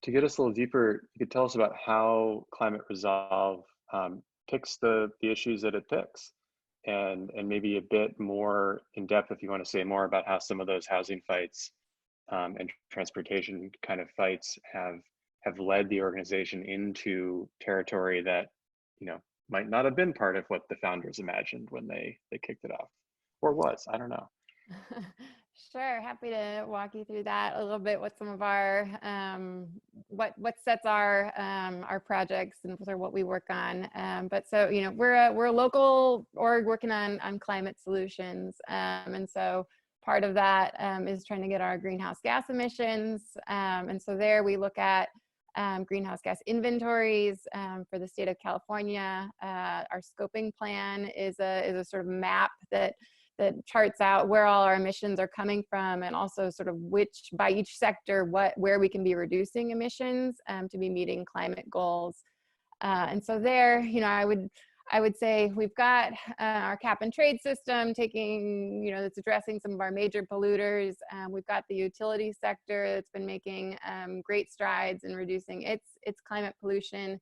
to get us a little deeper, you could tell us about how Climate Resolve picks the issues that it picks, and maybe a bit more in depth, if you want to say more about how some of those housing fights and transportation kind of fights have led the organization into territory that might not have been part of what the founders imagined when they kicked it off, or was. I don't know. Sure, happy to walk you through that a little bit. What some of our what sets our projects and sort of what we work on. But so we're a local org working on climate solutions, and so part of that is trying to get our greenhouse gas emissions. And so there we look at greenhouse gas inventories for the state of California. Our scoping plan is a sort of map that charts out where all our emissions are coming from, and also sort of by each sector, where we can be reducing emissions to be meeting climate goals. And so there, I would say we've got our cap and trade system taking, that's addressing some of our major polluters. We've got the utility sector that's been making great strides in reducing its climate pollution.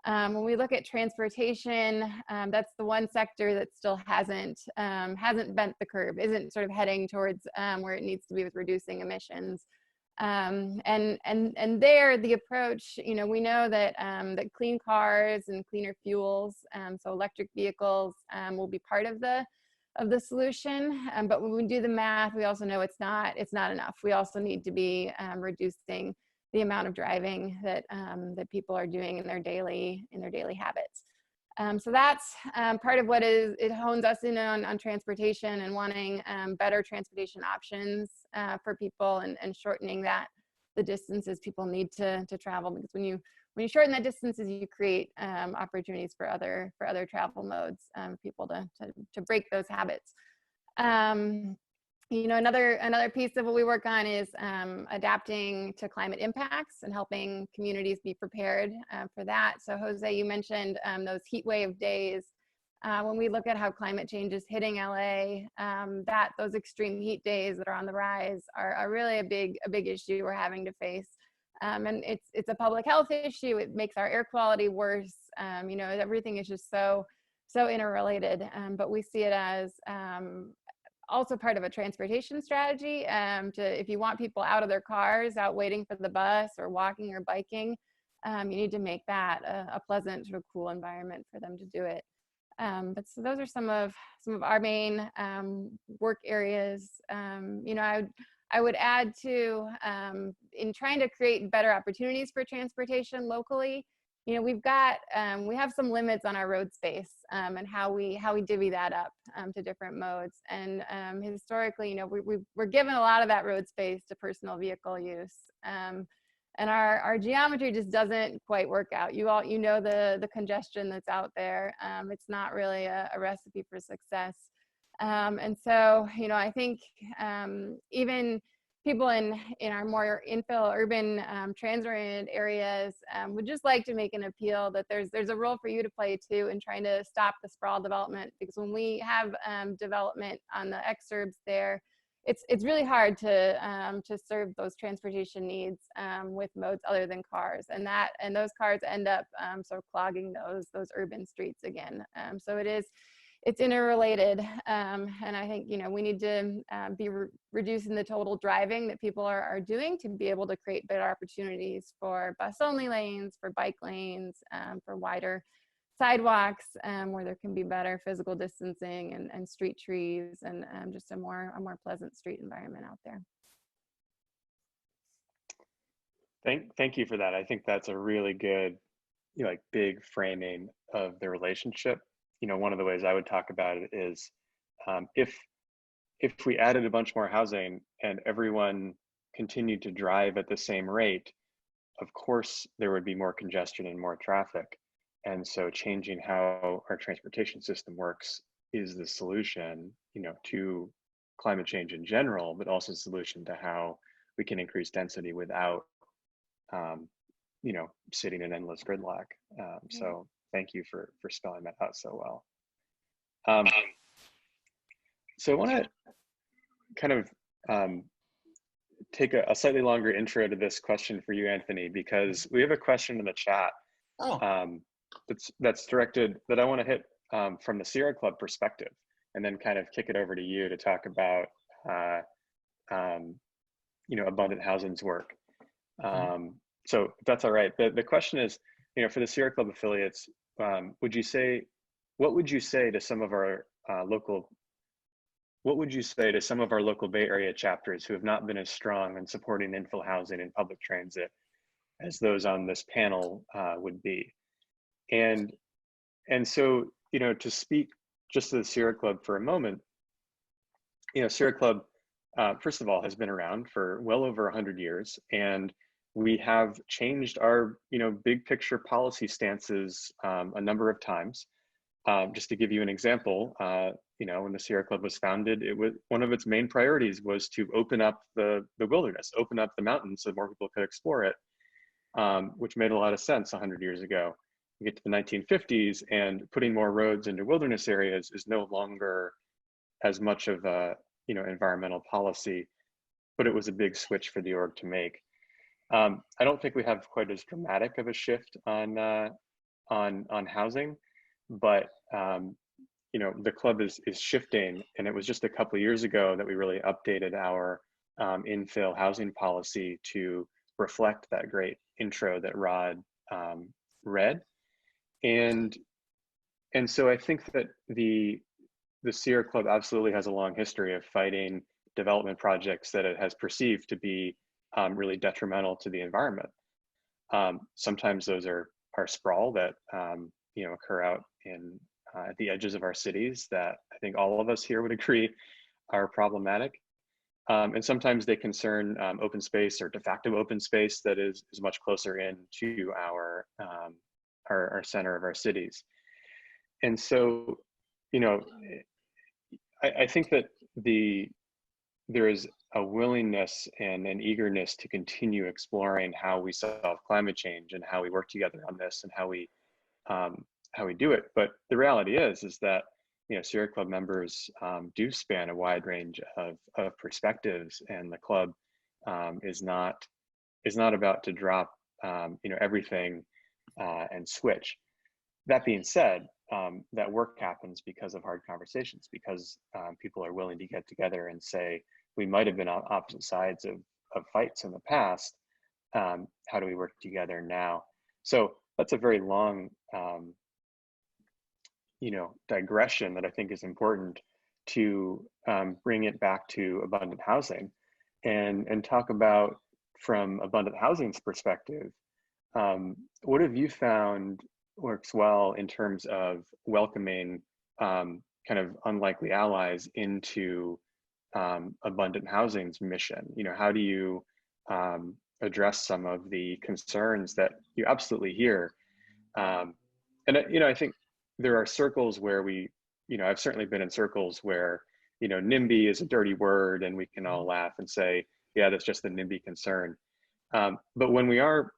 When we look at transportation, that's the one sector that still hasn't bent the curve, isn't sort of heading towards where it needs to be with reducing emissions. And there, the approach, we know that that clean cars and cleaner fuels, so electric vehicles, will be part of the solution. But when we do the math, we also know it's not enough. We also need to be reducing the amount of driving that people are doing in their daily habits. So that's part of what it hones us in on transportation and wanting better transportation options for people, and shortening the distances people need to travel, because when you shorten that distances, you create opportunities for other travel modes, people to break those habits. Another piece of what we work on is adapting to climate impacts and helping communities be prepared for that. So Jose, you mentioned those heat wave days. When we look at how climate change is hitting LA, those extreme heat days that are on the rise are really a big issue we're having to face. And it's a public health issue. It makes our air quality worse. Everything is just so interrelated. But we see it as also part of a transportation strategy. If you want people out of their cars, out waiting for the bus or walking or biking, you need to make that a pleasant, sort of cool environment for them to do it. But so those are some of our main work areas. I would add to, in trying to create better opportunities for transportation locally, we have some limits on our road space and how we divvy that up to different modes. And historically, we're given a lot of that road space to personal vehicle use. And our geometry just doesn't quite work out. You know the congestion that's out there. It's not really a recipe for success. And so, I think even people in our more infill urban trans-oriented areas would just like to make an appeal that there's a role for you to play too in trying to stop the sprawl development, because when we have development on the exurbs there, it's really hard to serve those transportation needs with modes other than cars, and those cars end up sort of clogging those urban streets again. So it's interrelated, and I think we need to be reducing the total driving that people are doing to be able to create better opportunities for bus-only lanes, for bike lanes, for wider sidewalks where there can be better physical distancing and street trees and just a more pleasant street environment out there. Thank you for that. I think that's a really good, big framing of the relationship. One of the ways I would talk about it is if we added a bunch more housing and everyone continued to drive at the same rate, of course there would be more congestion and more traffic. And so changing how our transportation system works is the solution, to climate change in general, but also the solution to how we can increase density without, sitting in endless gridlock. So thank you for spelling that out so well. So I want to kind of take a slightly longer intro to this question for you, Anthony, because we have a question in the chat. That's directed, that I want to hit from the Sierra Club perspective, and then kind of kick it over to you to talk about abundant housing's work. So if that's all right. The question is, for the Sierra Club affiliates, what would you say to some of our local Bay Area chapters who have not been as strong in supporting infill housing and public transit as those on this panel would be? And so, to speak just to the Sierra Club for a moment, Sierra Club, first of all, has been around for well over 100 years, and we have changed our, big picture policy stances a number of times. Just to give you an example, when the Sierra Club was founded, one of its main priorities was to open up the wilderness, open up the mountains so more people could explore it, which made a lot of sense 100 years ago. We get to the 1950s, and putting more roads into wilderness areas is no longer as much of a environmental policy, but it was a big switch for the org to make. I don't think we have quite as dramatic of a shift on housing, but the club is shifting, and it was just a couple of years ago that we really updated our infill housing policy to reflect that great intro that Rod read. And so I think that the Sierra Club absolutely has a long history of fighting development projects that it has perceived to be really detrimental to the environment. Sometimes those are sprawl that occur out at the edges of our cities that I think all of us here would agree are problematic. And sometimes they concern open space or de facto open space that is much closer in to our center of our cities. And so, I think that there is a willingness and an eagerness to continue exploring how we solve climate change and how we work together on this and how we do it. But the reality is that Sierra Club members do span a wide range of perspectives, and the club is not about to drop everything and switch. That being said, that work happens because of hard conversations, because people are willing to get together and say, we might have been on opposite sides of fights in the past. How do we work together now? So that's a very long digression that I think is important to bring it back to abundant housing and talk about, from abundant housing's perspective, what have you found works well in terms of welcoming kind of unlikely allies into abundant housing's mission? How do you address some of the concerns that you absolutely hear? And I think there are circles where I've certainly been in circles where NIMBY is a dirty word, and we can all laugh and say, yeah, that's just the NIMBY concern. But when we are,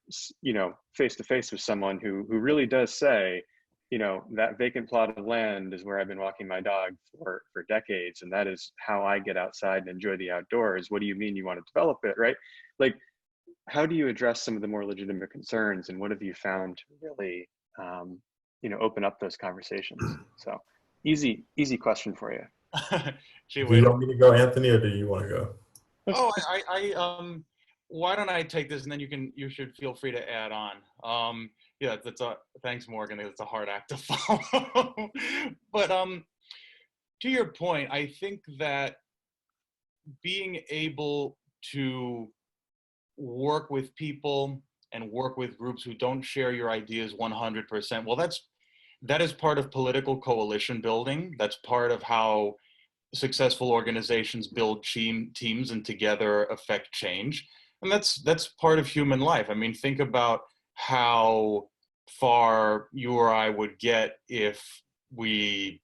face to face with someone who really does say, you know, that vacant plot of land is where I've been walking my dog for decades, and that is how I get outside and enjoy the outdoors. What do you mean you want to develop it, right? Like, how do you address some of the more legitimate concerns, and what have you found to really, you know, open up those conversations? So, easy question for you. Gee, Do you wait. want me to go, Anthony, or do you want to go? Oh, why don't I take this, and then you should feel free to add on. Yeah, thanks, Morgan. It's a hard act to follow. But to your point, I think that being able to work with people and work with groups who don't share your ideas 100%, well, that is part of political coalition building. That's part of how successful organizations build teams and together affect change. And that's part of human life. I mean, think about how far you or I would get if we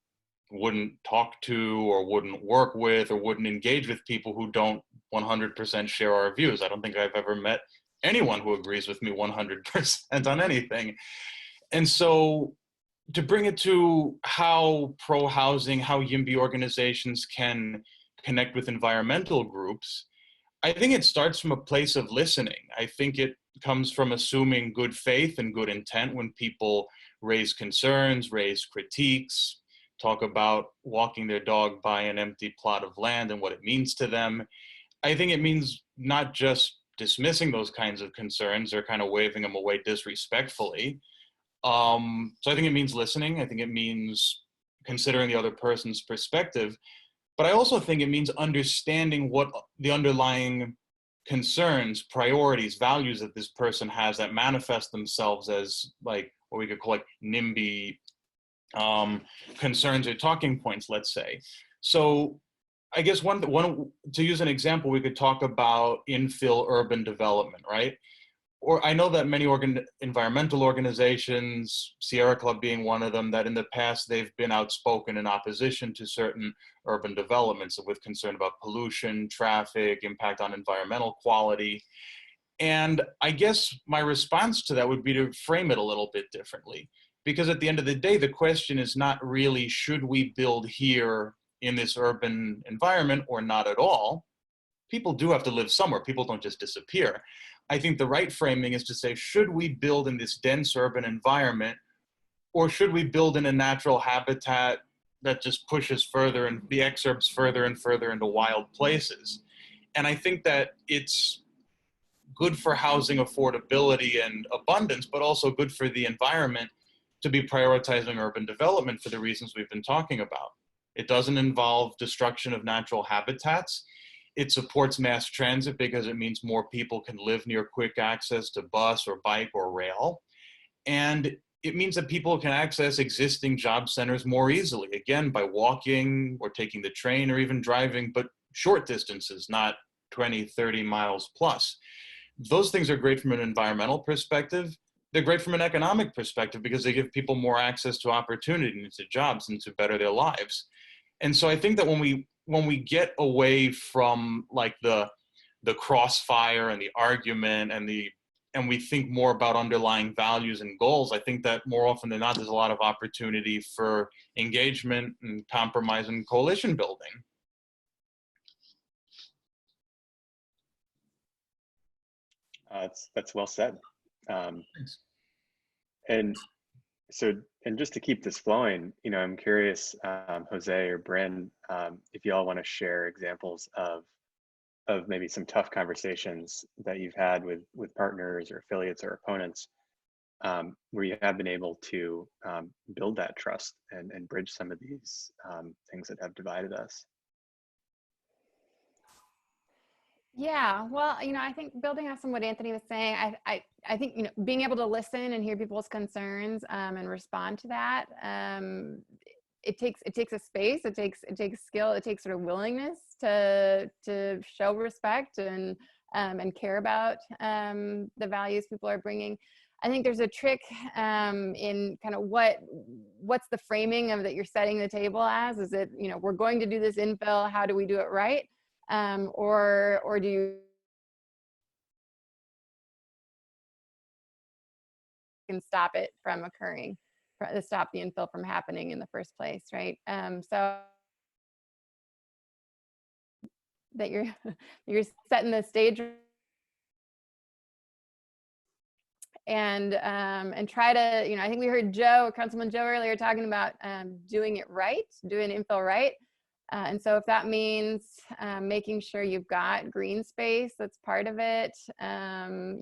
wouldn't talk to or wouldn't work with or wouldn't engage with people who don't 100% share our views. I don't think I've ever met anyone who agrees with me 100% on anything. And so to bring it to how pro-housing, how YIMBY organizations can connect with environmental groups, I think it starts from a place of listening. I think it comes from assuming good faith and good intent when people raise concerns, raise critiques, talk about walking their dog by an empty plot of land and what it means to them. I think it means not just dismissing those kinds of concerns or kind of waving them away disrespectfully. So I think it means listening. I think it means considering the other person's perspective. But I also think it means understanding what the underlying concerns, priorities, values that this person has that manifest themselves as like what we could call like NIMBY concerns or talking points, let's say. So I guess one to use an example, we could talk about infill urban development, right? Or I know that many environmental organizations, Sierra Club being one of them, that in the past they've been outspoken in opposition to certain urban developments with concern about pollution, traffic, impact on environmental quality. And I guess my response to that would be to frame it a little bit differently. Because at the end of the day, the question is not really, should we build here in this urban environment or not at all? People do have to live somewhere. People don't just disappear. I think the right framing is to say, should we build in this dense urban environment, or should we build in a natural habitat that just pushes further and the exurbs further and further into wild places? And I think that it's good for housing affordability and abundance, but also good for the environment to be prioritizing urban development for the reasons we've been talking about. It doesn't involve destruction of natural habitats. It supports mass transit because it means more people can live near quick access to bus or bike or rail. And it means that people can access existing job centers more easily, again, by walking or taking the train or even driving, but short distances, not 20, 30 miles plus. Those things are great from an environmental perspective. They're great from an economic perspective because they give people more access to opportunity and to jobs and to better their lives. And so I think that when we get away from like the crossfire and the argument and we think more about underlying values and goals, I think that more often than not, there's a lot of opportunity for engagement and compromise and coalition building. That's well said. Thanks. And so, and just to keep this flowing, you know, I'm curious, Jose or Bryn, if you all want to share examples of maybe some tough conversations that you've had with partners or affiliates or opponents, where you have been able to build that trust and bridge some of these things that have divided us. Yeah, well, you know, I think building off some what Anthony was saying, I think, you know, being able to listen and hear people's concerns and respond to that, it takes a space, it takes skill, it takes sort of willingness to show respect and care about the values people are bringing. I think there's a trick in kind of what's the framing of that you're setting the table as. Is it, you know, we're going to do this infill, how do we do it right? Or do you can stop it from occurring? to stop the infill from happening in the first place, right? So that you're setting the stage and try to, I think we heard Councilman Joe earlier talking about doing it right, doing infill right. And so if that means making sure you've got green space, that's part of it.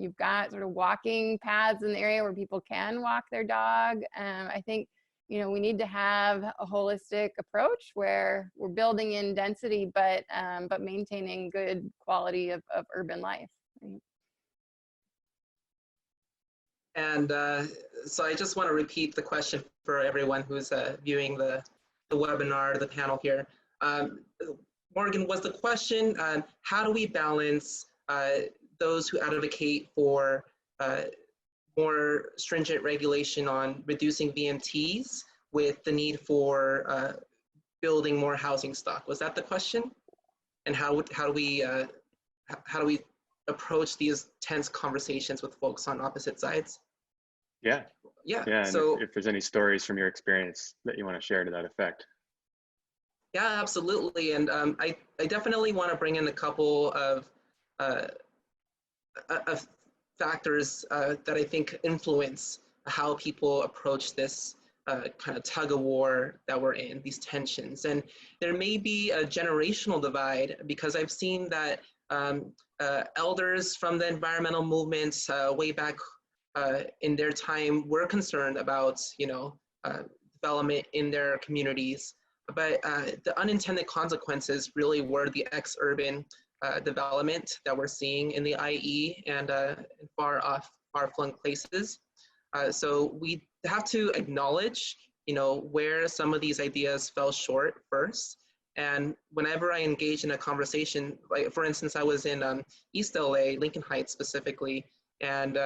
You've got sort of walking paths in the area where people can walk their dog. I think, we need to have a holistic approach where we're building in density, but maintaining good quality of urban life. Right? And so I just want to repeat the question for everyone who's viewing the webinar, the panel here. Morgan, was the question, how do we balance those who advocate for more stringent regulation on reducing VMTs with the need for building more housing stock? Was that the question? And how do we approach these tense conversations with folks on opposite sides? Yeah. And So if there's any stories from your experience that you want to share to that effect. yeah, absolutely. And I definitely want to bring in a couple of factors that I think influence how people approach this kind of tug of war that we're in, these tensions. And there may be a generational divide, because I've seen that elders from the environmental movement way back in their time were concerned about, development in their communities. But the unintended consequences really were the ex-urban development that we're seeing in the IE and far-flung places. So we have to acknowledge, where some of these ideas fell short first. And whenever I engage in a conversation, like for instance, I was in East LA, Lincoln Heights specifically, and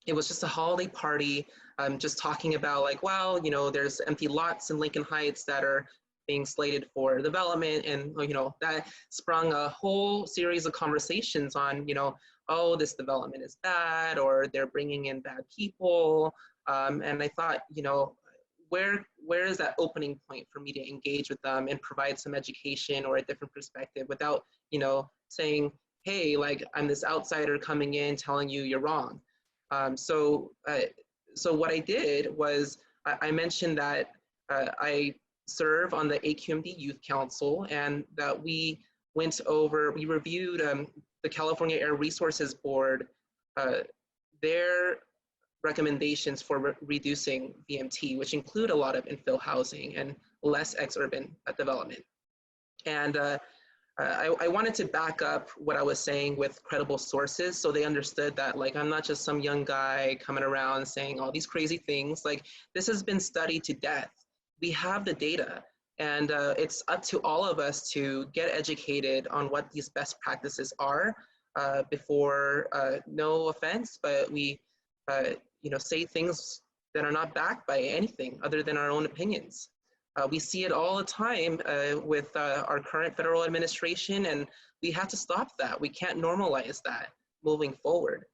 it was just a holiday party, just talking about like, wow, there's empty lots in Lincoln Heights that are being slated for development. And, that sprung a whole series of conversations on, oh, this development is bad, or they're bringing in bad people. And I thought, where is that opening point for me to engage with them and provide some education or a different perspective without, saying, hey, like I'm this outsider coming in telling you you're wrong. So what I did was I mentioned that I serve on the AQMD Youth Council, and that we reviewed the California Air Resources Board, their recommendations for reducing VMT, which include a lot of infill housing and less ex-urban development. And I wanted to back up what I was saying with credible sources, so they understood that like I'm not just some young guy coming around saying all these crazy things. Like this has been studied to death. We have the data, and it's up to all of us to get educated on what these best practices are before, no offense, but we say things that are not backed by anything other than our own opinions. We see it all the time with our current federal administration, and we have to stop that. We can't normalize that moving forward.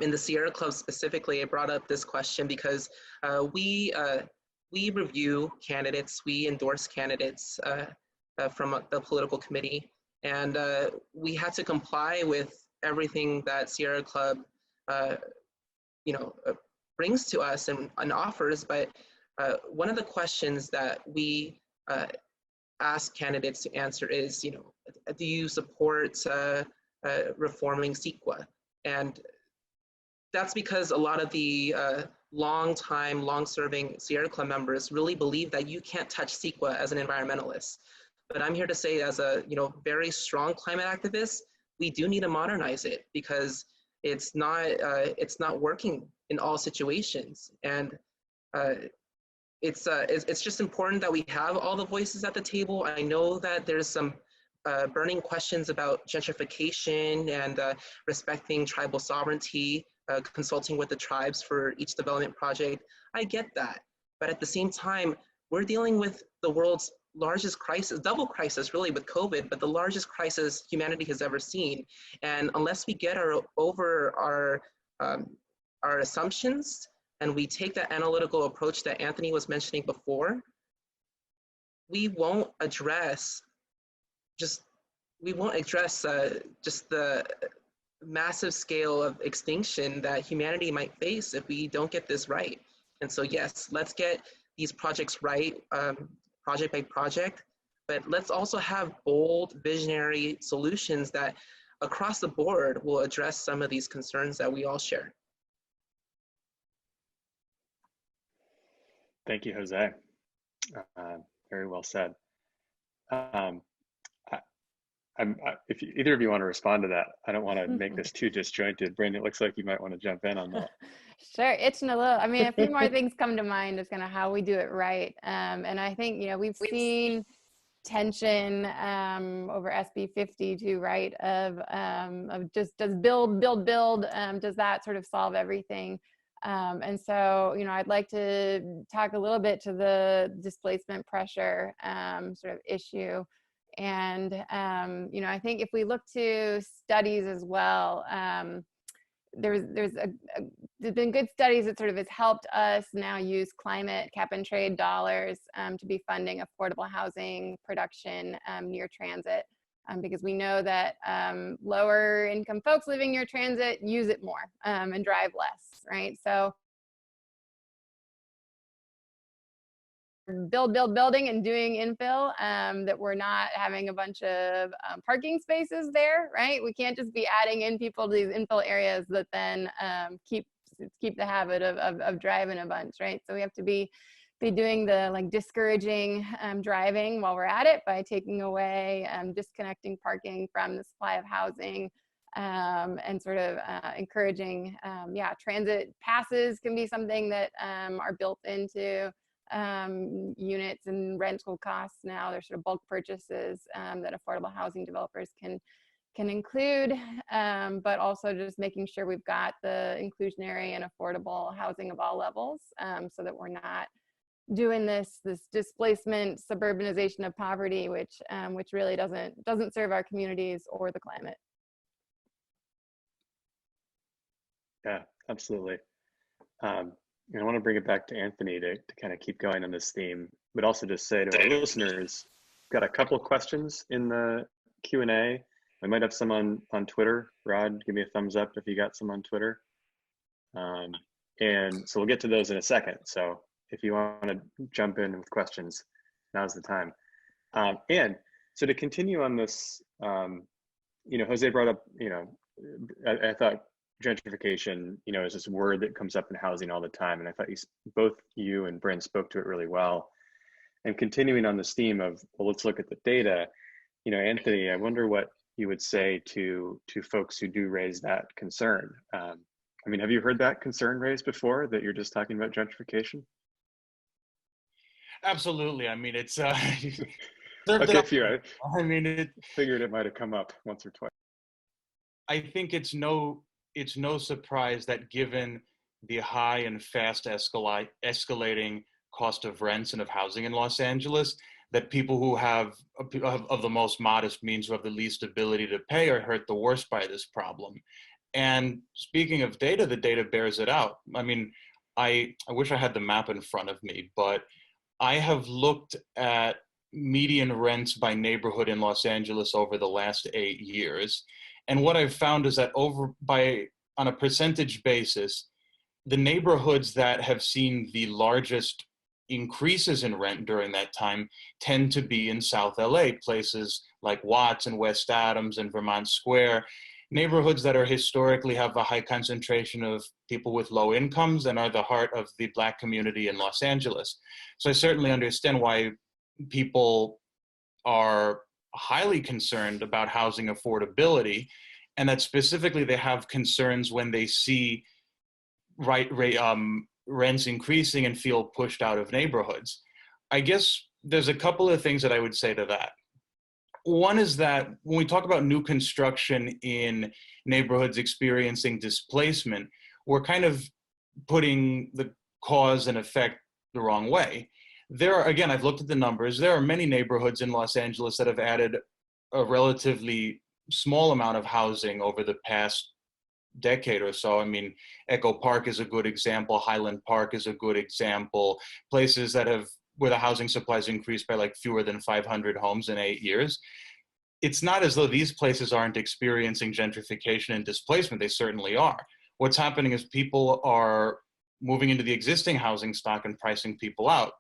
In the Sierra Club specifically, I brought up this question because we review candidates, we endorse candidates from the political committee, and we had to comply with everything that Sierra Club brings to us and offers. But one of the questions that we ask candidates to answer is, do you support reforming CEQA? And that's because a lot of the long-serving Sierra Club members really believe that you can't touch CEQA as an environmentalist. But I'm here to say, as a very strong climate activist, we do need to modernize it, because it's not working in all situations. And it's just important that we have all the voices at the table. I know that there's some burning questions about gentrification and respecting tribal sovereignty, consulting with the tribes for each development project. I get that. But at the same time, we're dealing with the world's largest crisis, double crisis really with COVID, but the largest crisis humanity has ever seen. And unless we get over our assumptions, and we take that analytical approach that Anthony was mentioning before, we won't address just the massive scale of extinction that humanity might face if we don't get this right. And so yes, let's get these projects right, project by project, but let's also have bold, visionary solutions that across the board will address some of these concerns that we all share. Thank you, Jose. Very well said. If either of you want to respond to that, I don't want to make this too disjointed. Brandon, it looks like you might want to jump in on that. Sure, itching a little. I mean, a few more things come to mind is kind of how we do it right. And I think, you know, we've seen tension over SB 52, right? Of just does build, does that sort of solve everything? And so, you know, I'd like to talk a little bit to the displacement pressure sort of issue. And, you know, I think if we look to studies as well, there's been good studies that sort of has helped us now use climate cap and trade dollars to be funding affordable housing production near transit, because we know that lower income folks living near transit use it more and drive less, right? So building and doing infill, that we're not having a bunch of parking spaces there, right? We can't just be adding in people to these infill areas that then keep the habit of driving a bunch, right? So we have to be doing the like discouraging driving while we're at it by taking away, disconnecting parking from the supply of housing, and sort of encouraging, transit passes can be something that are built into units and rental costs now. There's sort of bulk purchases that affordable housing developers can include, but also just making sure we've got the inclusionary and affordable housing of all levels, so that we're not doing this displacement, suburbanization of poverty, which really doesn't serve our communities or the climate. Yeah, absolutely. And I want to bring it back to Anthony to kind of keep going on this theme, but also just say to our listeners, got a couple of questions in the Q&A. I might have some on Twitter. Rod, give me a thumbs up if you got some on Twitter. And so we'll get to those in a second. So if you want to jump in with questions, now's the time. And so to continue on this, you know, Jose brought up, you know, I thought gentrification, you know, is this word that comes up in housing all the time. And I thought both you and Brent spoke to it really well. And continuing on this theme of, well, let's look at the data, you know, Anthony, I wonder what you would say to folks who do raise that concern. I mean, have you heard that concern raised before, that you're just talking about gentrification? Absolutely. I mean, it's okay, few. I mean, it figured it might have come up once or twice. I think it's no surprise that given the high and fast escalating cost of rents and of housing in Los Angeles, that people who have of the most modest means, who have the least ability to pay, are hurt the worst by this problem. And speaking of data, the data bears it out. I mean, I wish I had the map in front of me, but I have looked at median rents by neighborhood in Los Angeles over the last 8 years. And what I've found is that on a percentage basis, the neighborhoods that have seen the largest increases in rent during that time tend to be in South LA, places like Watts and West Adams and Vermont Square, neighborhoods that are historically have a high concentration of people with low incomes and are the heart of the Black community in Los Angeles. So I certainly understand why people are highly concerned about housing affordability, and that specifically they have concerns when they see rents increasing and feel pushed out of neighborhoods. I guess there's a couple of things that I would say to that. One is that when we talk about new construction in neighborhoods experiencing displacement, we're kind of putting the cause and effect the wrong way. There are, again, I've looked at the numbers, there are many neighborhoods in Los Angeles that have added a relatively small amount of housing over the past decade or so. I mean, Echo Park is a good example. Highland Park is a good example. Places that have, where the housing supply has increased by like fewer than 500 homes in 8 years. It's not as though these places aren't experiencing gentrification and displacement. They certainly are. What's happening is people are moving into the existing housing stock and pricing people out.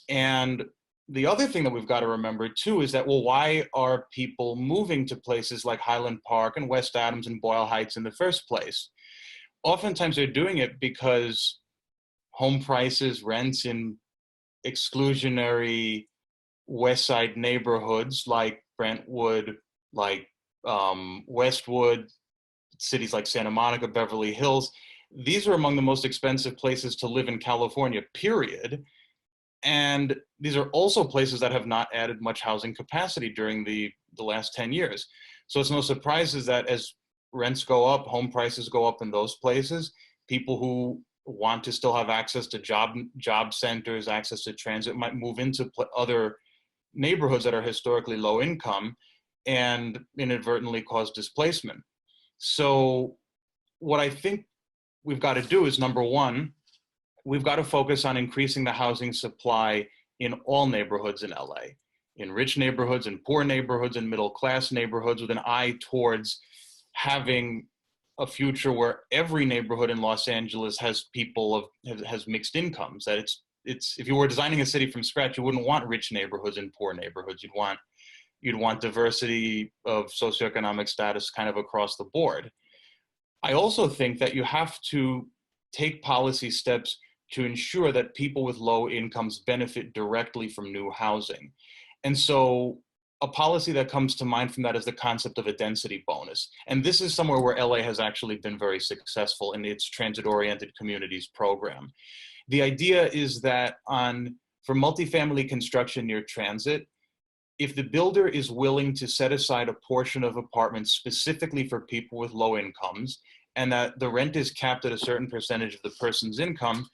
And the other thing that we've got to remember too is that, well, why are people moving to places like Highland Park and West Adams and Boyle Heights in the first place? Oftentimes they're doing it because home prices, rents in exclusionary West Side neighborhoods like Brentwood, like Westwood, cities like Santa Monica, Beverly Hills, these are among the most expensive places to live in California, period. And these are also places that have not added much housing capacity during the last 10 years. So it's no surprise that as rents go up, home prices go up in those places, people who want to still have access to job centers, access to transit, might move into other neighborhoods that are historically low income and inadvertently cause displacement. So what I think we've got to do is, number one, we've got to focus on increasing the housing supply in all neighborhoods in LA, in rich neighborhoods and poor neighborhoods and middle class neighborhoods, with an eye towards having a future where every neighborhood in Los Angeles has has mixed incomes. That it's if you were designing a city from scratch, you wouldn't want rich neighborhoods and poor neighborhoods. You'd want diversity of socioeconomic status kind of across the board. I also think that you have to take policy steps to ensure that people with low incomes benefit directly from new housing. And so a policy that comes to mind from that is the concept of a density bonus. And this is somewhere where LA has actually been very successful in its transit-oriented communities program. The idea is that for multifamily construction near transit, if the builder is willing to set aside a portion of apartments specifically for people with low incomes, and that the rent is capped at a certain percentage of the person's income,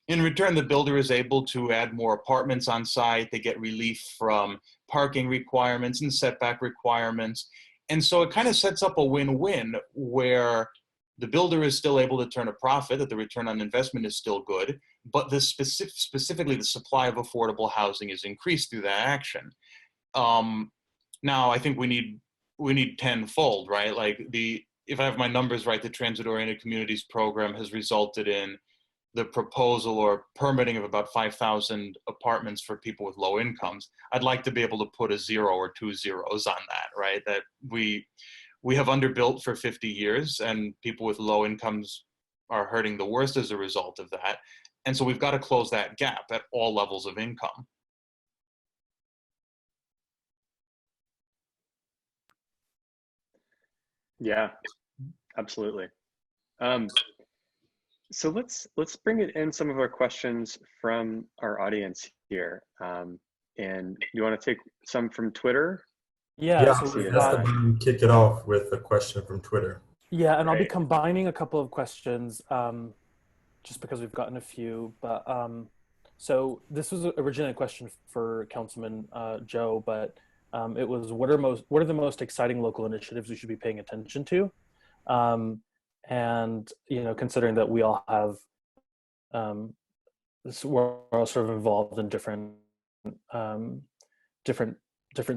in return, the builder is able to add more apartments on site. They get relief from parking requirements and setback requirements. And so it kind of sets up a win-win where the builder is still able to turn a profit, that the return on investment is still good, but specifically the supply of affordable housing is increased through that action. Now, I think we need tenfold, right? Like if I have my numbers right, the transit-oriented communities program has resulted in the proposal or permitting of about 5,000 apartments for people with low incomes. I'd like to be able to put a 0 or 2 zeros on that, right? That we have underbuilt for 50 years and people with low incomes are hurting the worst as a result of that. And so we've got to close that gap at all levels of income. Yeah, absolutely. So let's bring it in some of our questions from our audience here. And you want to take some from Twitter? Yeah, So so we've that's got, kick it off with a question from Twitter. yeah, and I'll be Great. combining a couple of questions just because we've gotten a few. But so this was originally a question for Councilman Joe, but it was what are the most exciting local initiatives we should be paying attention to? And considering that we all have we're all sort of involved in different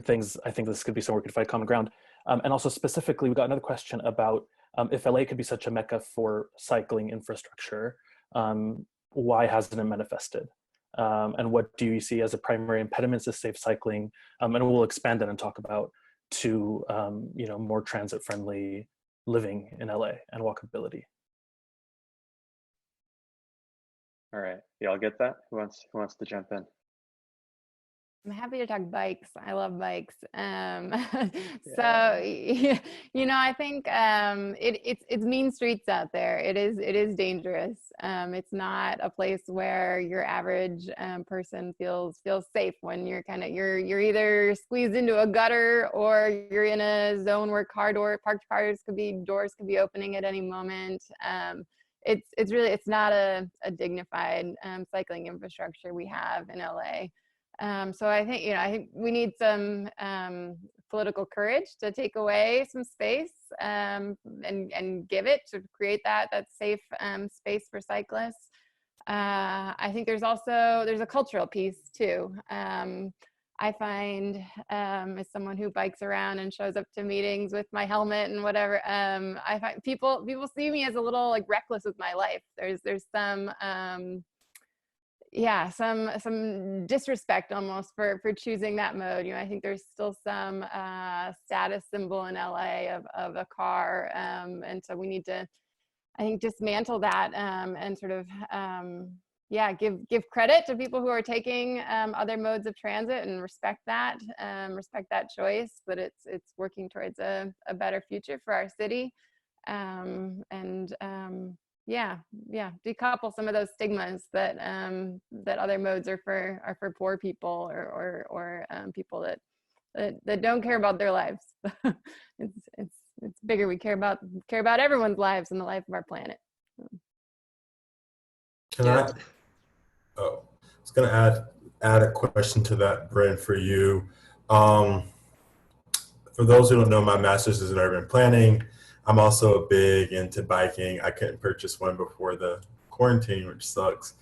things, I think this could be somewhere we could find common ground. And also specifically, we got another question about if LA could be such a mecca for cycling infrastructure, why hasn't it manifested? And what do you see as a primary impediments to safe cycling? And we'll expand that and talk about to more transit-friendly living in LA and walkability. All right, y'all get that? Who wants to jump in? I'm happy to talk bikes. I love bikes. So, I think it's mean streets out there. It is dangerous. It's not a place where your average person feels safe when you're you're either squeezed into a gutter or you're in a zone where parked cars doors could be opening at any moment. It's not a dignified cycling infrastructure we have in LA. So I think we need some political courage to take away some space and give it to create that safe space for cyclists. I think there's a cultural piece too. I find as someone who bikes around and shows up to meetings with my helmet and whatever, I find people see me as a little like reckless with my life. There's some some disrespect almost for choosing that mode. I think there's still some status symbol in LA of a car, and so we need to, I think, dismantle that and sort of give credit to people who are taking other modes of transit and respect that choice. But it's working towards a better future for our city, decouple some of those stigmas that other modes are for poor people or people that don't care about their lives. It's bigger. We care about everyone's lives and the life of our planet. I was going to add a question to that, Bryn, for you. For those who don't know, my master's is in urban planning. I'm also big into biking. I couldn't purchase one before the quarantine, which sucks.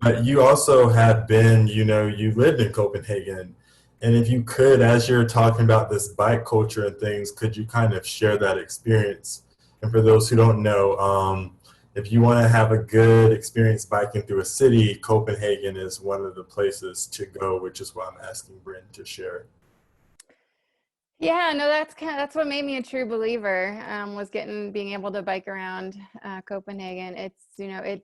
But you also have been, you lived in Copenhagen. And if you could, as you're talking about this bike culture and things, could you kind of share that experience? And for those who don't know, if you want to have a good experience biking through a city, Copenhagen is one of the places to go, which is why I'm asking Bryn to share. Yeah, no, that's what made me a true believer, was being able to bike around Copenhagen. It's, I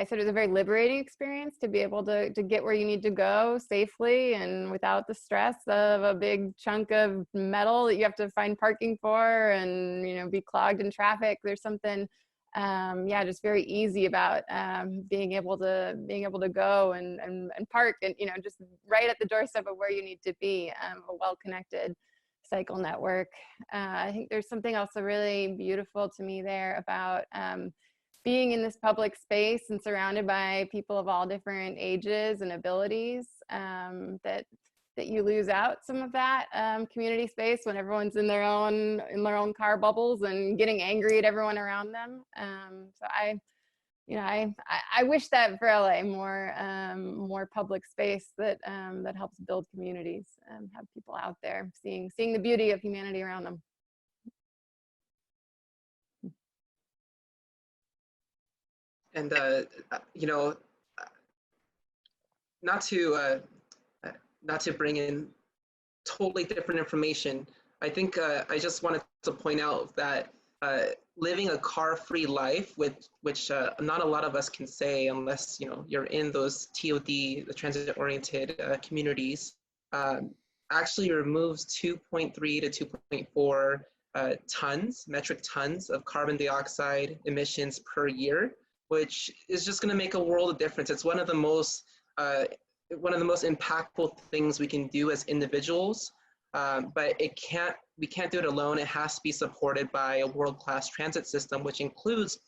said it was a very liberating experience to be able to get where you need to go safely and without the stress of a big chunk of metal that you have to find parking for and, be clogged in traffic. There's something, just very easy about being able to go and park and, just right at the doorstep of where you need to be, a well-connected cycle network. I think there's something also really beautiful to me there about being in this public space and surrounded by people of all different ages and abilities, that you lose out some of that community space when everyone's in their own car bubbles and getting angry at everyone around them. So I wish that for LA, more public space that helps build communities and have people out there seeing the beauty of humanity around them. And not to bring in totally different information, I think I just wanted to point out that living a car-free life, which not a lot of us can say unless you're in those TOD, the transit-oriented communities, actually removes 2.3 to 2.4 metric tons of carbon dioxide emissions per year, which is just going to make a world of difference. It's one of the most impactful things we can do as individuals. But we can't do it alone. It has to be supported by a world-class transit system, which includes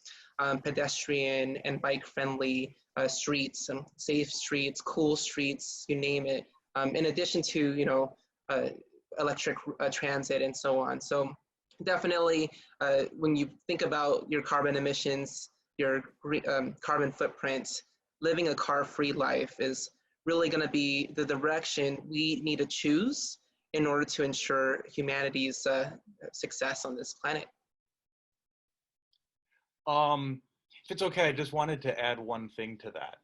pedestrian and bike-friendly streets, and safe streets, cool streets, you name it. In addition to electric transit and so on. So definitely, when you think about your carbon emissions, your carbon footprint, living a car-free life is really going to be the direction we need to choose in order to ensure humanity's success on this planet. If it's okay, I just wanted to add one thing to that.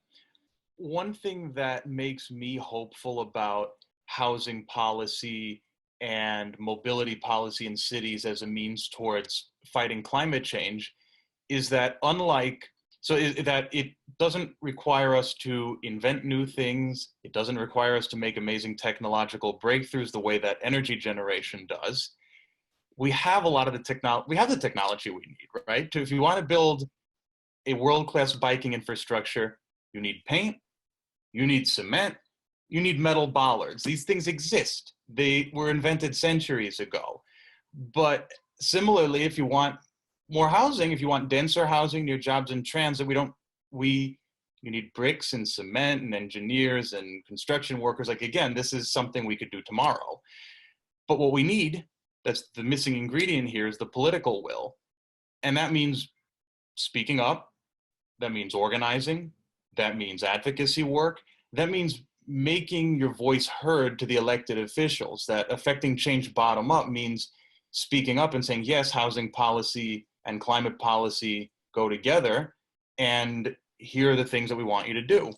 One thing that makes me hopeful about housing policy and mobility policy in cities as a means towards fighting climate change is that that it doesn't require us to invent new things. It doesn't require us to make amazing technological breakthroughs the way that energy generation does. We have a lot of the technology. We have the technology we need, right? If you want to build a world-class biking infrastructure, you need paint, you need cement, you need metal bollards. These things exist. They were invented centuries ago. But similarly, if you want more housing, if you want denser housing near jobs and transit, you need bricks and cement and engineers and construction workers. Like, again, this is something we could do tomorrow. But what we need, that's the missing ingredient here, is the political will. And that means speaking up, that means organizing, that means advocacy work, that means making your voice heard to the elected officials. That affecting change bottom up means speaking up and saying, yes, housing policy and climate policy go together, and here are the things that we want you to do.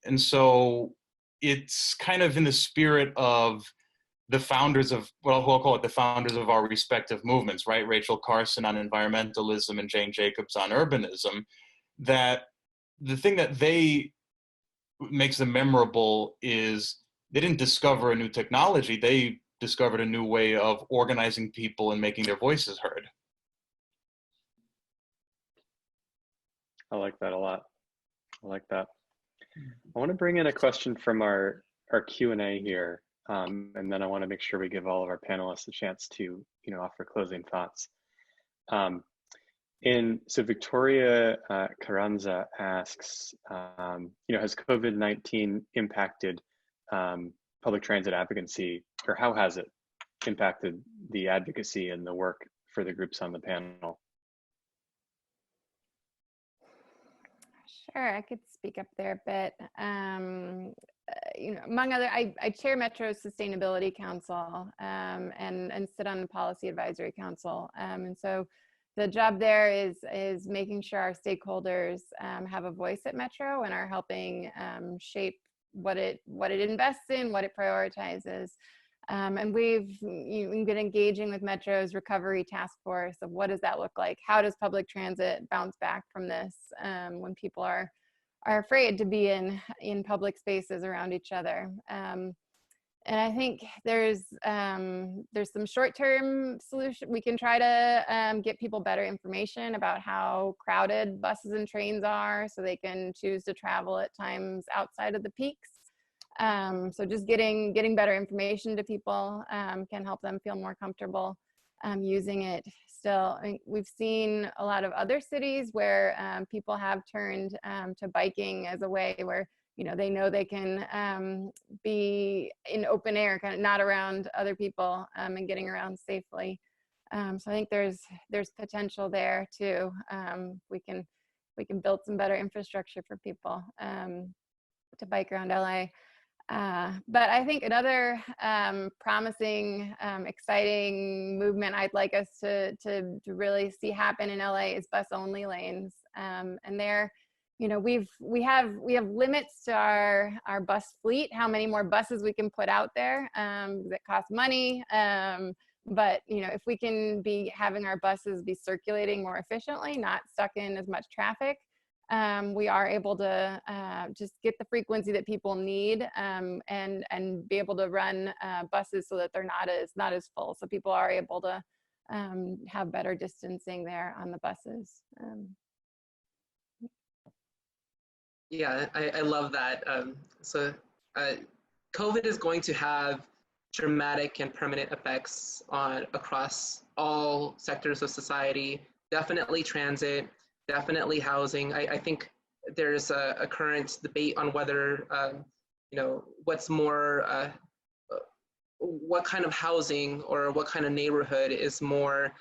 And so it's kind of in the spirit of the founders of, well, I'll call it the founders of our respective movements, right? Rachel Carson on environmentalism and Jane Jacobs on urbanism, that the thing that they makes them memorable is they didn't discover a new technology. They discovered a new way of organizing people and making their voices heard. I like that a lot. I like that. I want to bring in a question from our Q&A here, and then I want to make sure we give all of our panelists a chance to, offer closing thoughts. So Victoria Carranza asks, has COVID-19 impacted public transit advocacy, or how has it impacted the advocacy and the work for the groups on the panel? Sure, I could speak up there a bit. Among other, I chair Metro's Sustainability Council and sit on the Policy Advisory Council. And so the job there is making sure our stakeholders have a voice at Metro and are helping shape what it invests in, what it prioritizes. And we've been engaging with Metro's recovery task force of what does that look like? How does public transit bounce back from this when people are afraid to be in public spaces around each other? And I think there's some short-term solution. We can try to get people better information about how crowded buses and trains are so they can choose to travel at times outside of the peaks. So just getting better information to people can help them feel more comfortable using it. Still, I mean, we've seen a lot of other cities where people have turned to biking as a way where they know they can be in open air, kind of not around other people and getting around safely. So I think there's potential there too. We can build some better infrastructure for people to bike around LA. But I think another promising, exciting movement I'd like us to really see happen in LA is bus only lanes. And there, we have limits to our bus fleet, how many more buses we can put out there that cost money. But if we can be having our buses be circulating more efficiently, not stuck in as much traffic, we are able to just get the frequency that people need and be able to run buses so that they're not as full. So people are able to have better distancing there on the buses. Yeah, I love that. So COVID is going to have dramatic and permanent effects across all sectors of society, definitely transit, definitely housing. I think there's a current debate on whether, what's more, what kind of housing or what kind of neighborhood is more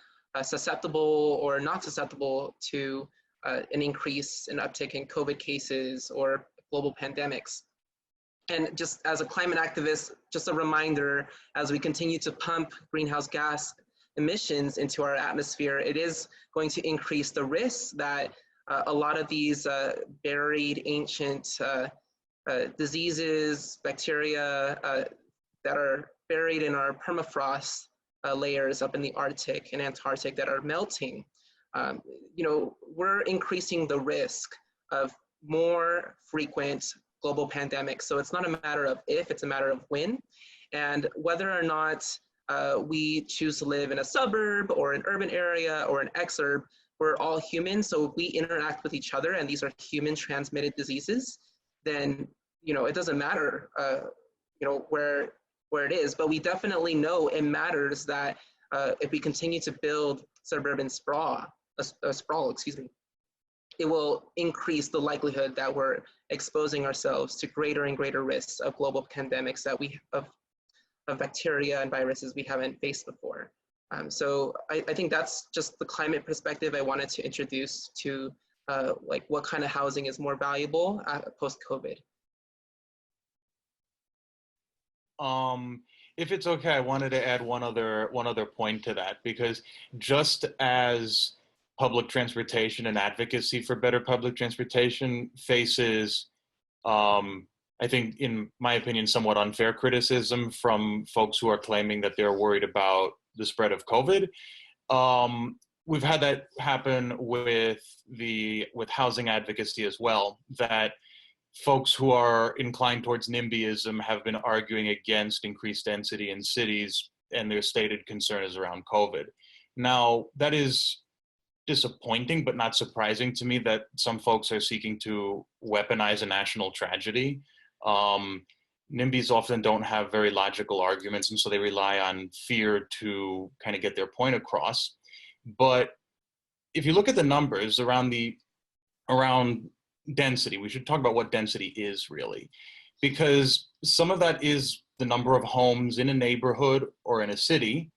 susceptible or not susceptible to an increase in uptick in COVID cases or global pandemics. And just as a climate activist, just a reminder, as we continue to pump greenhouse gas emissions into our atmosphere, it is going to increase the risk that a lot of these buried ancient diseases, bacteria that are buried in our permafrost layers up in the Arctic and Antarctic that are melting, we're increasing the risk of more frequent global pandemics. So it's not a matter of if, it's a matter of when. And whether or not we choose to live in a suburb or an urban area or an exurb, we're all human. So we interact with each other and these are human transmitted diseases, then, it doesn't matter, where it is, but we definitely know it matters that if we continue to build suburban sprawl, it will increase the likelihood that we're exposing ourselves to greater and greater risks of global pandemics of bacteria and viruses we haven't faced before. So I think that's just the climate perspective I wanted to introduce to like what kind of housing is more valuable post-COVID. If it's okay, I wanted to add one other point to that, because just as public transportation and advocacy for better public transportation faces, I think, in my opinion, somewhat unfair criticism from folks who are claiming that they're worried about the spread of COVID. We've had that happen with housing advocacy as well, that folks who are inclined towards NIMBYism have been arguing against increased density in cities, and their stated concern is around COVID. Now, that is disappointing, but not surprising to me that some folks are seeking to weaponize a national tragedy. NIMBYs often don't have very logical arguments, and so they rely on fear to kind of get their point across. But if you look at the numbers around density, we should talk about what density is really, because some of that is the number of homes in a neighborhood or in a city,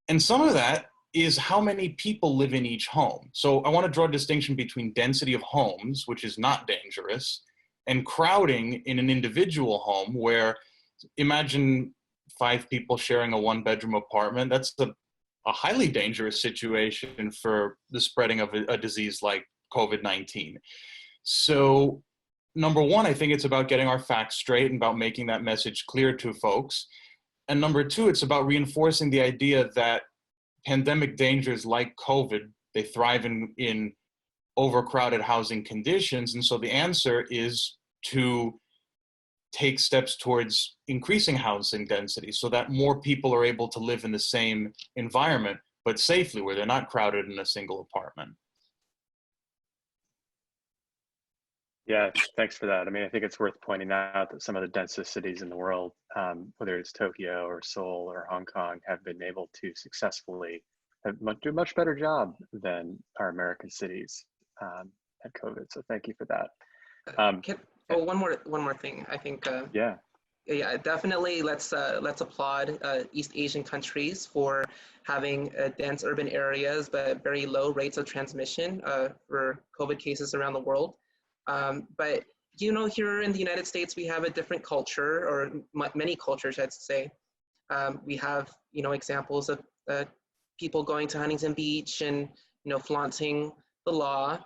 and some of that is how many people live in each home. So I want to draw a distinction between density of homes, which is not dangerous, and crowding in an individual home, where imagine 5 people sharing a 1-bedroom apartment. That's a highly dangerous situation for the spreading of a disease like COVID-19. So number one, I think it's about getting our facts straight and about making that message clear to folks. And number two, it's about reinforcing the idea that pandemic dangers like COVID, they thrive in overcrowded housing conditions. And so the answer is to take steps towards increasing housing density so that more people are able to live in the same environment, but safely, where they're not crowded in a single apartment. Yeah, thanks for that. I mean, I think it's worth pointing out that some of the densest cities in the world, whether it's Tokyo or Seoul or Hong Kong, have been able to successfully do a much better job than our American cities at COVID. So thank you for that. One more thing. I think. Yeah, definitely. Let's applaud East Asian countries for having dense urban areas but very low rates of transmission for COVID cases around the world. But here in the United States, we have a different culture, or many cultures, I'd say. We have, examples of people going to Huntington Beach and, flaunting the law.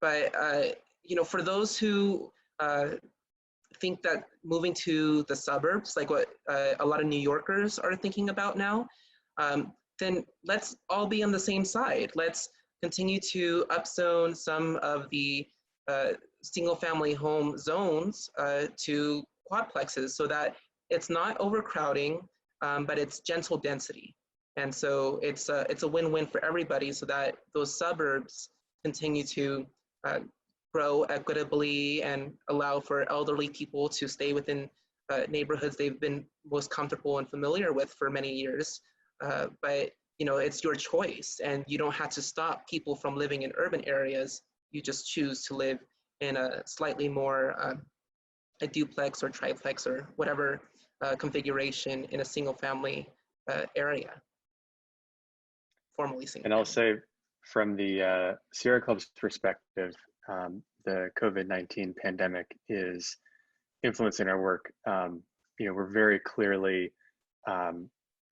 But for those who think that moving to the suburbs, like what a lot of New Yorkers are thinking about now, then let's all be on the same side. Let's continue to upzone some of the single-family home zones to quadplexes, so that it's not overcrowding, but it's gentle density. And so it's a win-win for everybody, so that those suburbs continue to grow equitably and allow for elderly people to stay within neighborhoods they've been most comfortable and familiar with for many years. But it's your choice, and you don't have to stop people from living in urban areas. You just choose to live in a slightly more a duplex or triplex or whatever configuration in a single family area, formally single. and I'll say from the Sierra Club's perspective, the COVID-19 pandemic is influencing our work. We're very clearly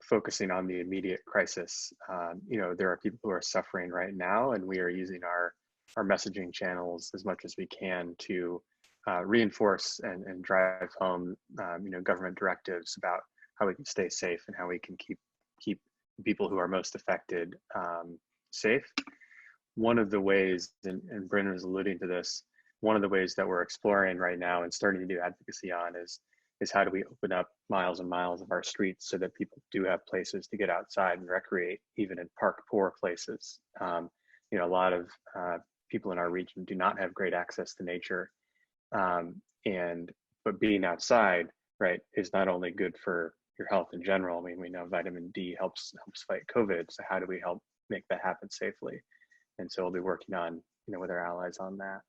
focusing on the immediate crisis. There are people who are suffering right now, and we are using our messaging channels as much as we can to reinforce and drive home, government directives about how we can stay safe and how we can keep people who are most affected safe. One of the ways, and Brendan was alluding to this, one of the ways that we're exploring right now and starting to do advocacy on is how do we open up miles and miles of our streets so that people do have places to get outside and recreate, even in park poor places. A lot of people in our region do not have great access to nature, but being outside, right, is not only good for your health in general. I mean, we know vitamin D helps fight COVID. So how do we help make that happen safely? And so we'll be working on, with our allies on that.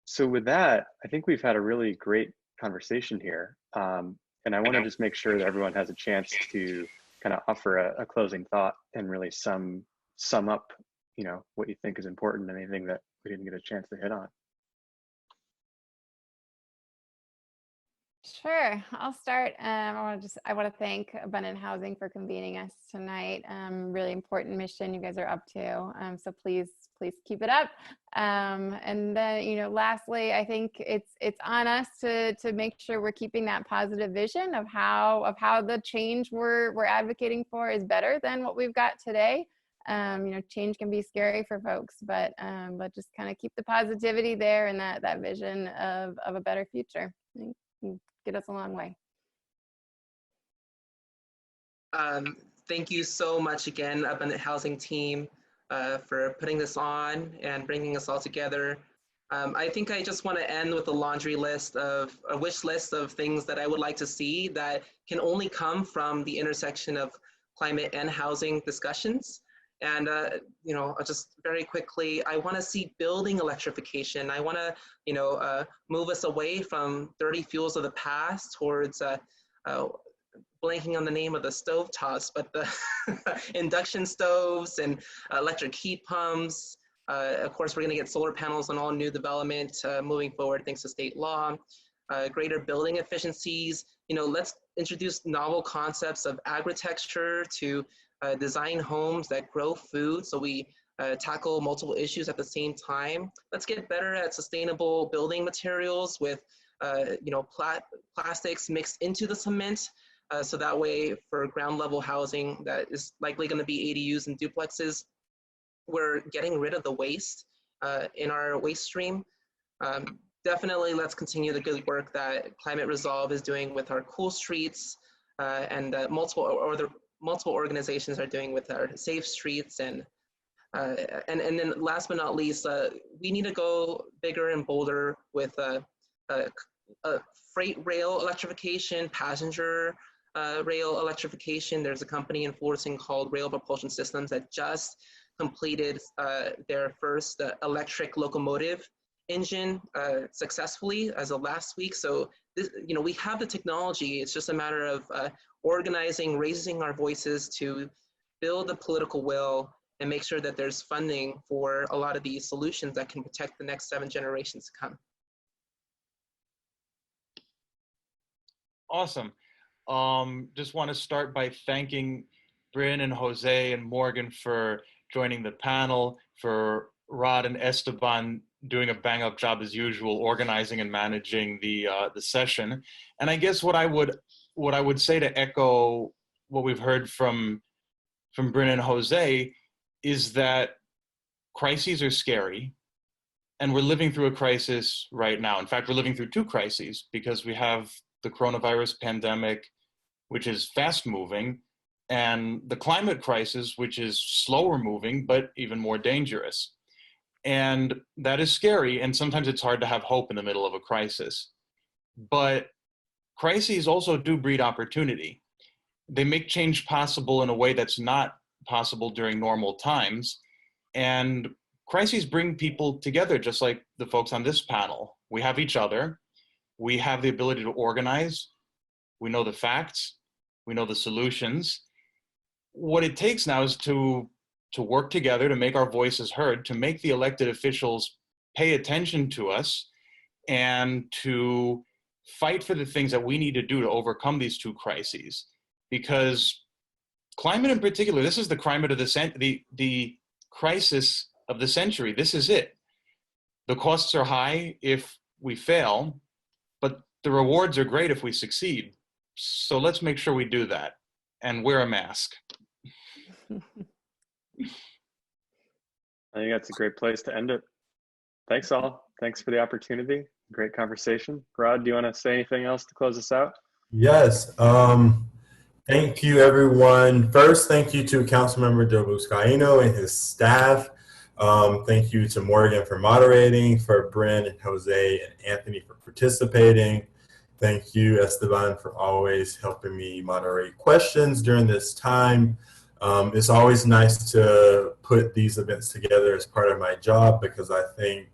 So with that, I think we've had a really great conversation here. And I want to just make sure that everyone has a chance to kind of offer a closing thought and really sum up, what you think is important and anything that we didn't get a chance to hit on. Sure, I'll start. I want to thank Abundant Housing for convening us tonight. Really important mission you guys are up to. So please keep it up. And then, lastly, I think it's on us to make sure we're keeping that positive vision of how the change we're advocating for is better than what we've got today. Change can be scary for folks, but just kind of keep the positivity there and that vision of a better future. Get us a long way. Thank you so much again, Abundant Housing team, for putting this on and bringing us all together. I think I just want to end with a wish list of things that I would like to see that can only come from the intersection of climate and housing discussions. And, just very quickly, I want to see building electrification. I want to, move us away from dirty fuels of the past towards, blanking on the name of the stove tops, but the induction stoves and electric heat pumps. Of course, we're going to get solar panels on all new development moving forward, thanks to state law. Greater building efficiencies. Let's introduce novel concepts of agritexture to design homes that grow food, so we tackle multiple issues at the same time. Let's get better at sustainable building materials with plastics mixed into the cement, so that way for ground level housing that is likely going to be ADUs and duplexes, we're getting rid of the waste in our waste stream. Definitely let's continue the good work that Climate Resolve is doing with our cool streets and multiple organizations are doing with our safe streets, and then last but not least, we need to go bigger and bolder with freight rail electrification, passenger rail electrification. There's a company in Fullerton called Rail Propulsion Systems that just completed their first electric locomotive engine successfully as of last week. So this, we have the technology. It's just a matter of organizing, raising our voices to build the political will and make sure that there's funding for a lot of these solutions that can protect the next 7 generations to come. Awesome. Just want to start by thanking Bryn and Jose and Morgan for joining the panel, for Rod and Esteban doing a bang-up job as usual, organizing and managing the session. And I guess what I would say to echo what we've heard from Bryn and Jose is that crises are scary, and we're living through a crisis right now. In fact, we're living through 2 crises, because we have the coronavirus pandemic, which is fast moving, and the climate crisis, which is slower moving, but even more dangerous. And that is scary, and sometimes it's hard to have hope in the middle of a crisis. But crises also do breed opportunity. They make change possible in a way that's not possible during normal times. And crises bring people together, just like the folks on this panel. We have each other. We have the ability to organize. We know the facts. We know the solutions. What it takes now is to work together, to make our voices heard, to make the elected officials pay attention to us, and to fight for the things that we need to do to overcome these 2 crises. Because climate in particular, this is the climate of the crisis of the century. This is it. The costs are high if we fail, but the rewards are great if we succeed. So let's make sure we do that and wear a mask. I think that's a great place to end it. Thanks all. Thanks for the opportunity. Great conversation. Rod, do you want to say anything else to close us out? Yes. Thank you, everyone. First, thank you to Councilmember Joe Buscaino and his staff. Thank you to Morgan for moderating, for Bryn and Jose and Anthony for participating. Thank you, Esteban, for always helping me moderate questions during this time. It's always nice to put these events together as part of my job, because I think,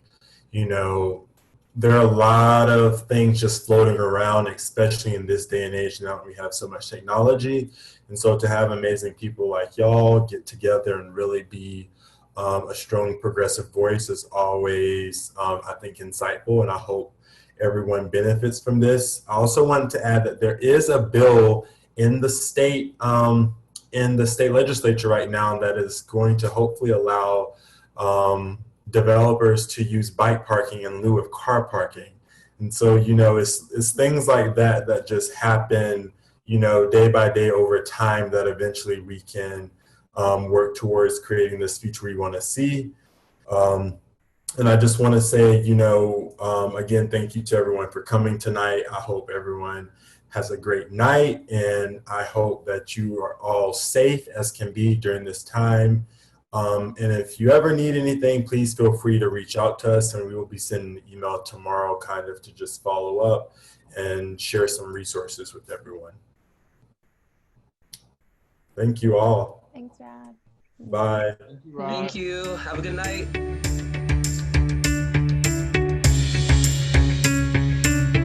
there are a lot of things just floating around, especially in this day and age now that we have so much technology. And so to have amazing people like y'all get together and really be a strong progressive voice is always, I think, insightful, and I hope everyone benefits from this. I also wanted to add that there is a bill in the state legislature right now that is going to hopefully allow developers to use bike parking in lieu of car parking. And so, you know, it's things like that that just happen, you know, day by day over time that eventually we can work towards creating this future we want to see. And I just want to say, you know, again, thank you to everyone for coming tonight. I hope everyone has a great night, and I hope that you are all safe as can be during this time. And if you ever need anything, please feel free to reach out to us, and we will be sending an email tomorrow kind of to just follow up and share some resources with everyone. Thank you all. Thanks, Rod. Bye. Thank you, Rod. Thank you. Have a good night.